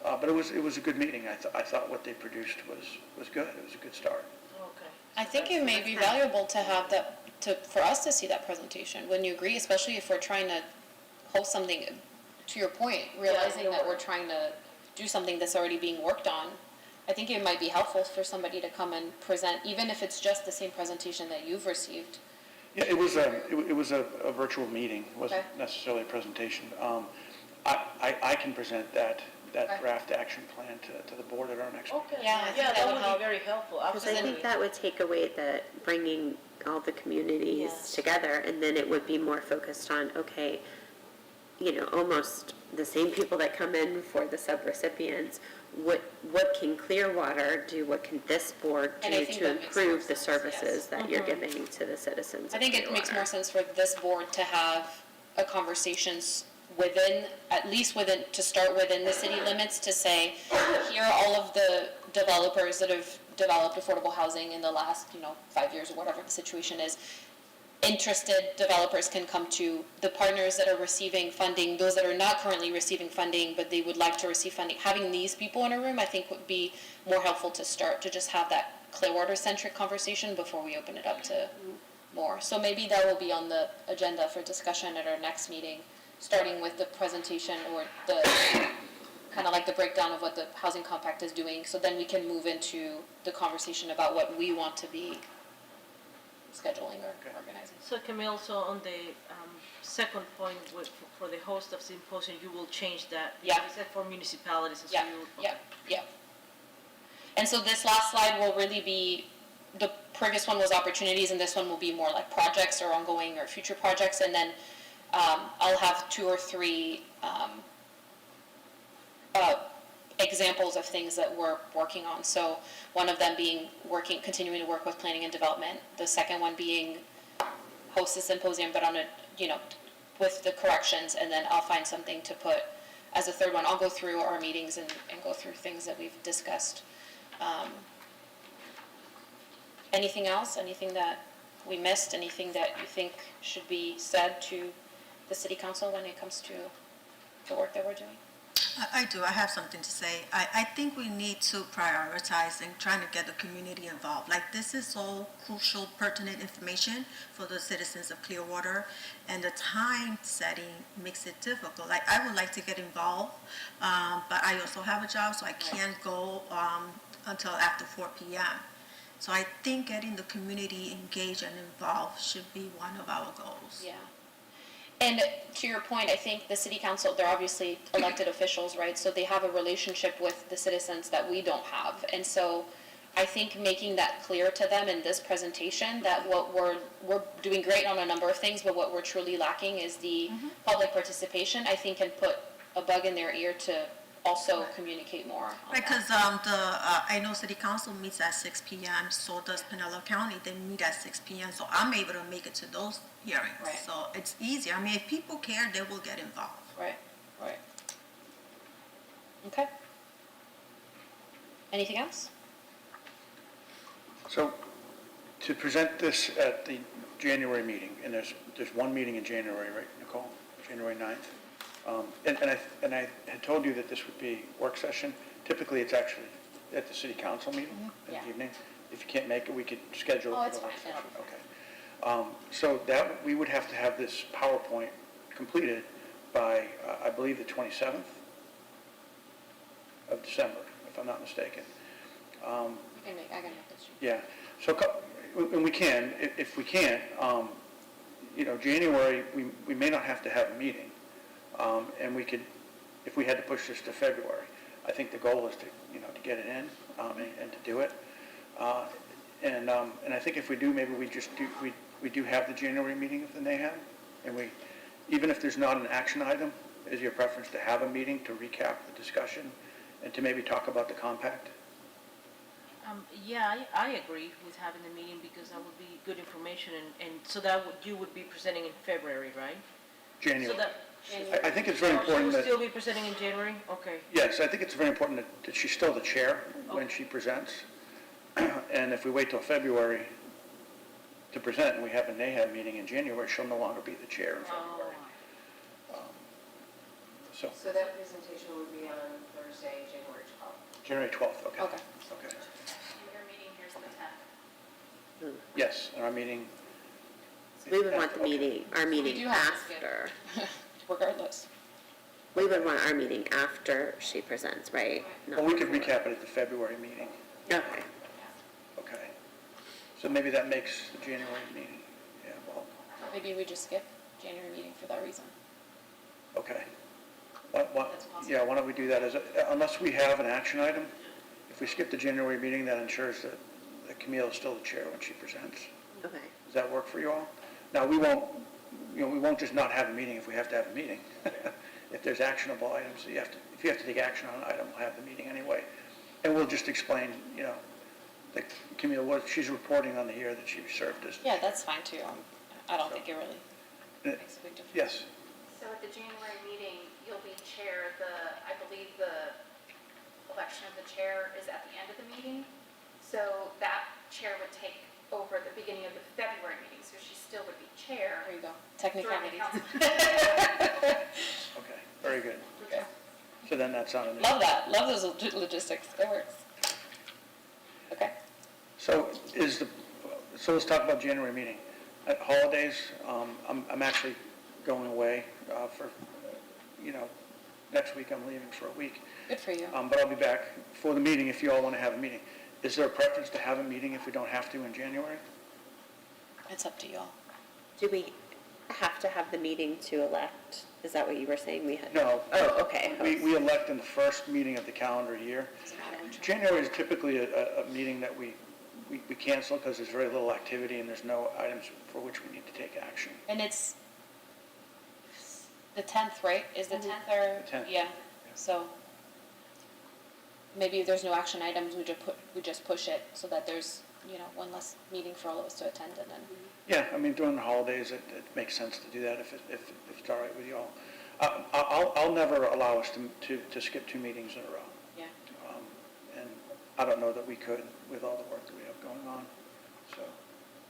But it was a good meeting. I thought what they produced was good. It was a good start. Okay. I think it may be valuable to have that, for us to see that presentation. Wouldn't you agree? Especially if we're trying to host something, to your point, realizing that we're trying to do something that's already being worked on. I think it might be helpful for somebody to come and present, even if it's just the same presentation that you've received. Yeah, it was a virtual meeting. It wasn't necessarily a presentation. I can present that draft action plan to the board at our next meeting. Okay. Yeah, I think that would be help. very helpful, Because I absolutely. think that would take away bringing all the communities Yes. together, and then it would be more focused on, okay, almost the same people that come in for the sub-recipients, what can Clearwater do, what can this board And I do think to that makes improve more the sense, services yes. that you're giving to the citizens I of think it makes Clearwater? more sense for this board to have a conversations within, at least within, to start within the city limits, to say, here are all of the developers that have developed affordable housing in the last, 5 years or whatever the situation is. Interested developers can come to the partners that are receiving funding, those that are not currently receiving funding, but they would like to receive funding. Having these people in a room, I think, would be more helpful to start, to just have that Clearwater-centric conversation before we open it up to more. So maybe that will be on the agenda for discussion at our next meeting, starting with the presentation or the kind of like the breakdown of what the housing compact is doing, so then we can move into the conversation about what we want to be scheduling or organizing. So Camille, so on the second point for the host of symposium, you will change that? Yeah. You said for municipalities, so Yeah, you... yeah. And so this last slide will really be, the previous one was opportunities, and this one will be more like projects or ongoing or future projects, and then I'll have 2 or 3 examples of things that we're working on. So one of them being continuing to work with planning and development. The second one being host a symposium, but on a, with the corrections, and then I'll find something to put as a third one. I'll go through our meetings and go through things that we've discussed. Anything else? Anything that we missed? Anything that you think should be said to the city council when it comes to the work that we're doing? I do, I have something to say. I think we need to prioritize and trying to get the community involved. Like, this is so crucial, pertinent information for the citizens of Clearwater, and the time setting makes it difficult. Like, I would like to get involved, but I also have a job, so I can't go until after 4 p.m. So I think getting the community engaged and involved should be one of our goals. Yeah. And to your point, I think the city council, they're obviously elected officials, right? So they have a relationship with the citizens that we don't have. And so I think making that clear to them in this presentation, that what we're doing great on a number of things, but what we're truly lacking is the public participation, I think can put a bug in their ear to also communicate more on that. Because I know city council meets at 6 p.m., so does Pinellas County, they meet at 6 p.m., so I'm able to make it to those hearings. Right. So it's easier, I mean, if people care, they will get involved. Right, right. Okay. Anything else? So to present this at the January meeting, and there's one meeting in January, right, Nicole? January 9th. And I had told you that this would be work session. Typically, it's actually at the city council meeting in Yeah. the evening. If you can't make it, we could schedule it Oh, for it's the work fine. session. Okay. So that, we would have to have this PowerPoint completed by, I believe, the 27th of December, if I'm not mistaken. I can make this. Yeah, so, and we can, if we can't, January, we may not have to have a meeting. And we could, if we had to push this to February, I think the goal is to, to get it in, and to do it. And I think if we do, maybe we do have the January meeting of the NAHAB, and even if there's not an action item, is your preference to have a meeting to recap the discussion and to maybe talk about the compact? Yeah, I agree with having the meeting because that would be good information and so that you would be presenting in February, right? January. So that. I think it's very She important will that, still be presenting in January? Okay. yes, I think it's very important that she's still the chair when she presents. And if we wait till February to present and we have a NAHAB meeting in January, she'll no longer be the chair in February. So, So that presentation would be on Thursday, January 12th. January 12th, okay. Okay. Okay. And your meeting here's the 10th. Yes, and our meeting. We would want the Okay. meeting, our meeting do have to skip. after. Regardless. We would want our meeting after she presents, right? Not Well, we could before. recap it at the February meeting. Okay. Okay. So maybe that makes the January meeting, yeah, well, Maybe we just skip January meeting for that reason. okay. That's possible. Yeah, why don't we do that unless we have an action item, if we skip the January meeting, that ensures that Camille is still the chair when she presents. Okay. Does that work for you all? Now, we won't just not have a meeting if we have to have a meeting. If there's actionable items, if you have to take action on an item, we'll have the meeting anyway. And we'll just explain, that Camille, what she's reporting on the year that she served as. Yeah, that's fine too. I don't think it really makes a big difference. Yes, So at the January meeting, you'll be chair, I believe the election of the chair is at the end of the meeting. So that chair would take over the beginning of the February meeting, so she still would be chair. There you go. during the Technicalities. council. okay, very good. Okay. So then that's on. Love that. Love those logistics. That works. Okay. So let's talk about January meeting. At holidays, I'm actually going away for, next week I'm leaving for a week. Good for you. But I'll be back for the meeting if you all want to have a meeting. Is there a preference to have a meeting if we don't have to in January? It's up to y'all. Do we have to have the meeting to elect? Is that what you were saying we had? No. Oh, okay. We elect in the first meeting of the calendar year. Doesn't matter which one. January is typically a meeting that we cancel because there's very little activity and there's no items for which we need to take action. And it's the 10th, right? Is the 10th or? The 10th. Yeah. So maybe if there's no action items, we just push it so that there's, one less meeting for all of us to attend and then. Yeah, I mean, during the holidays, it makes sense to do that if it's all right with you all. I'll never allow us to skip 2 meetings in a row. Yeah. And I don't know that we could with all the work that we have going on, so.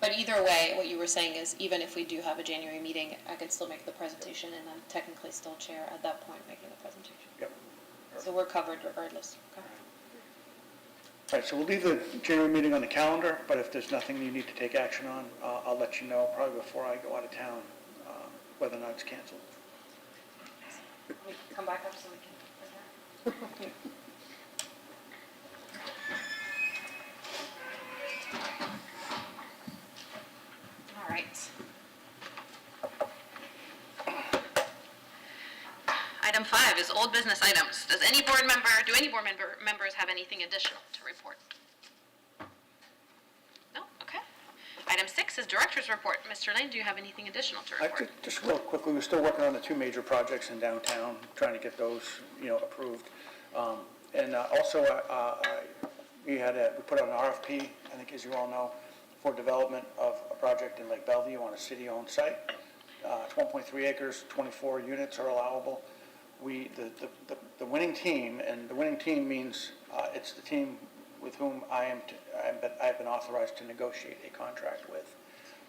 But either way, what you were saying is even if we do have a January meeting, I can still make the presentation and I'm technically still chair at that point making the presentation. Yep. So we're covered regardless. Okay. All right, so we'll leave the January meeting on the calendar, but if there's nothing you need to take action on, I'll let you know probably before I go out of town, whether or not it's canceled. We can come back up so we can. All right. Item 5 is old business items. Do any board members have anything additional to report? No? Okay. Item 6 is director's report. Mr. Lane, do you have anything additional to report? Just real quickly, we're still working on the 2 major projects in downtown, trying to get those, approved. Also, we put out an RFP, I think as you all know, for development of a project in Lake Bellevue on a city-owned site. It's 1.3 acres, 24 units are allowable. The winning team, and the winning team means it's the team with whom I've been authorized to negotiate a contract with,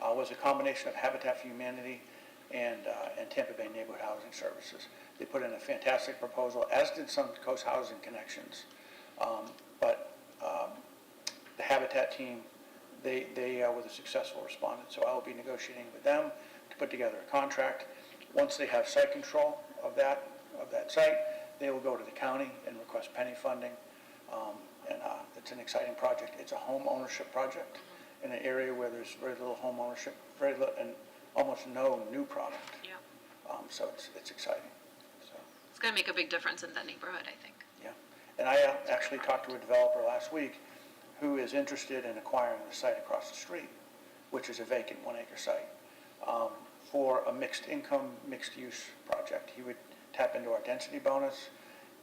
was a combination of Habitat for Humanity and Tampa Bay Neighborhood Housing Services. They put in a fantastic proposal, as did some Coast Housing Connections. But the Habitat team, they were the successful respondent, so I will be negotiating with them to put together a contract. Once they have site control of that site, they will go to the county and request penny funding. It's an exciting project. It's a home ownership project in an area where there's very little home ownership, and almost no new product. Yeah. So it's exciting. So, It's going to make a big difference in the neighborhood, I think. yeah. And I actually talked to a developer last week who is interested in acquiring the site across the street, which is a vacant 1-acre site, for a mixed income, mixed use project. He would tap into our density bonus.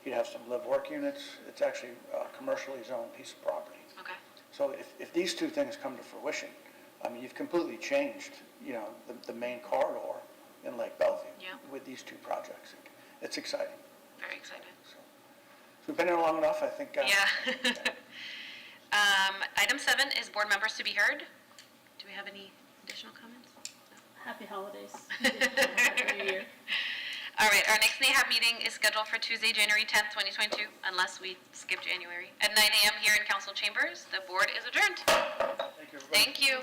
He'd have some live-work units. It's actually a commercially zoned piece of property. Okay. So if these 2 things come to fruition, I mean, you've completely changed, the main corridor in Lake Bellevue with these 2 projects. It's exciting. Very excited. So we've been here long enough, I think. Yeah. Item 7 is board members to be heard. Do we have any additional comments? Happy holidays. Happy New Year. All right, our next NAHAB meeting is scheduled for Tuesday, January 10th, 2022, unless we skip January, at 9 a.m. here in council chambers. The board is adjourned. Thank you, everybody. Thank you.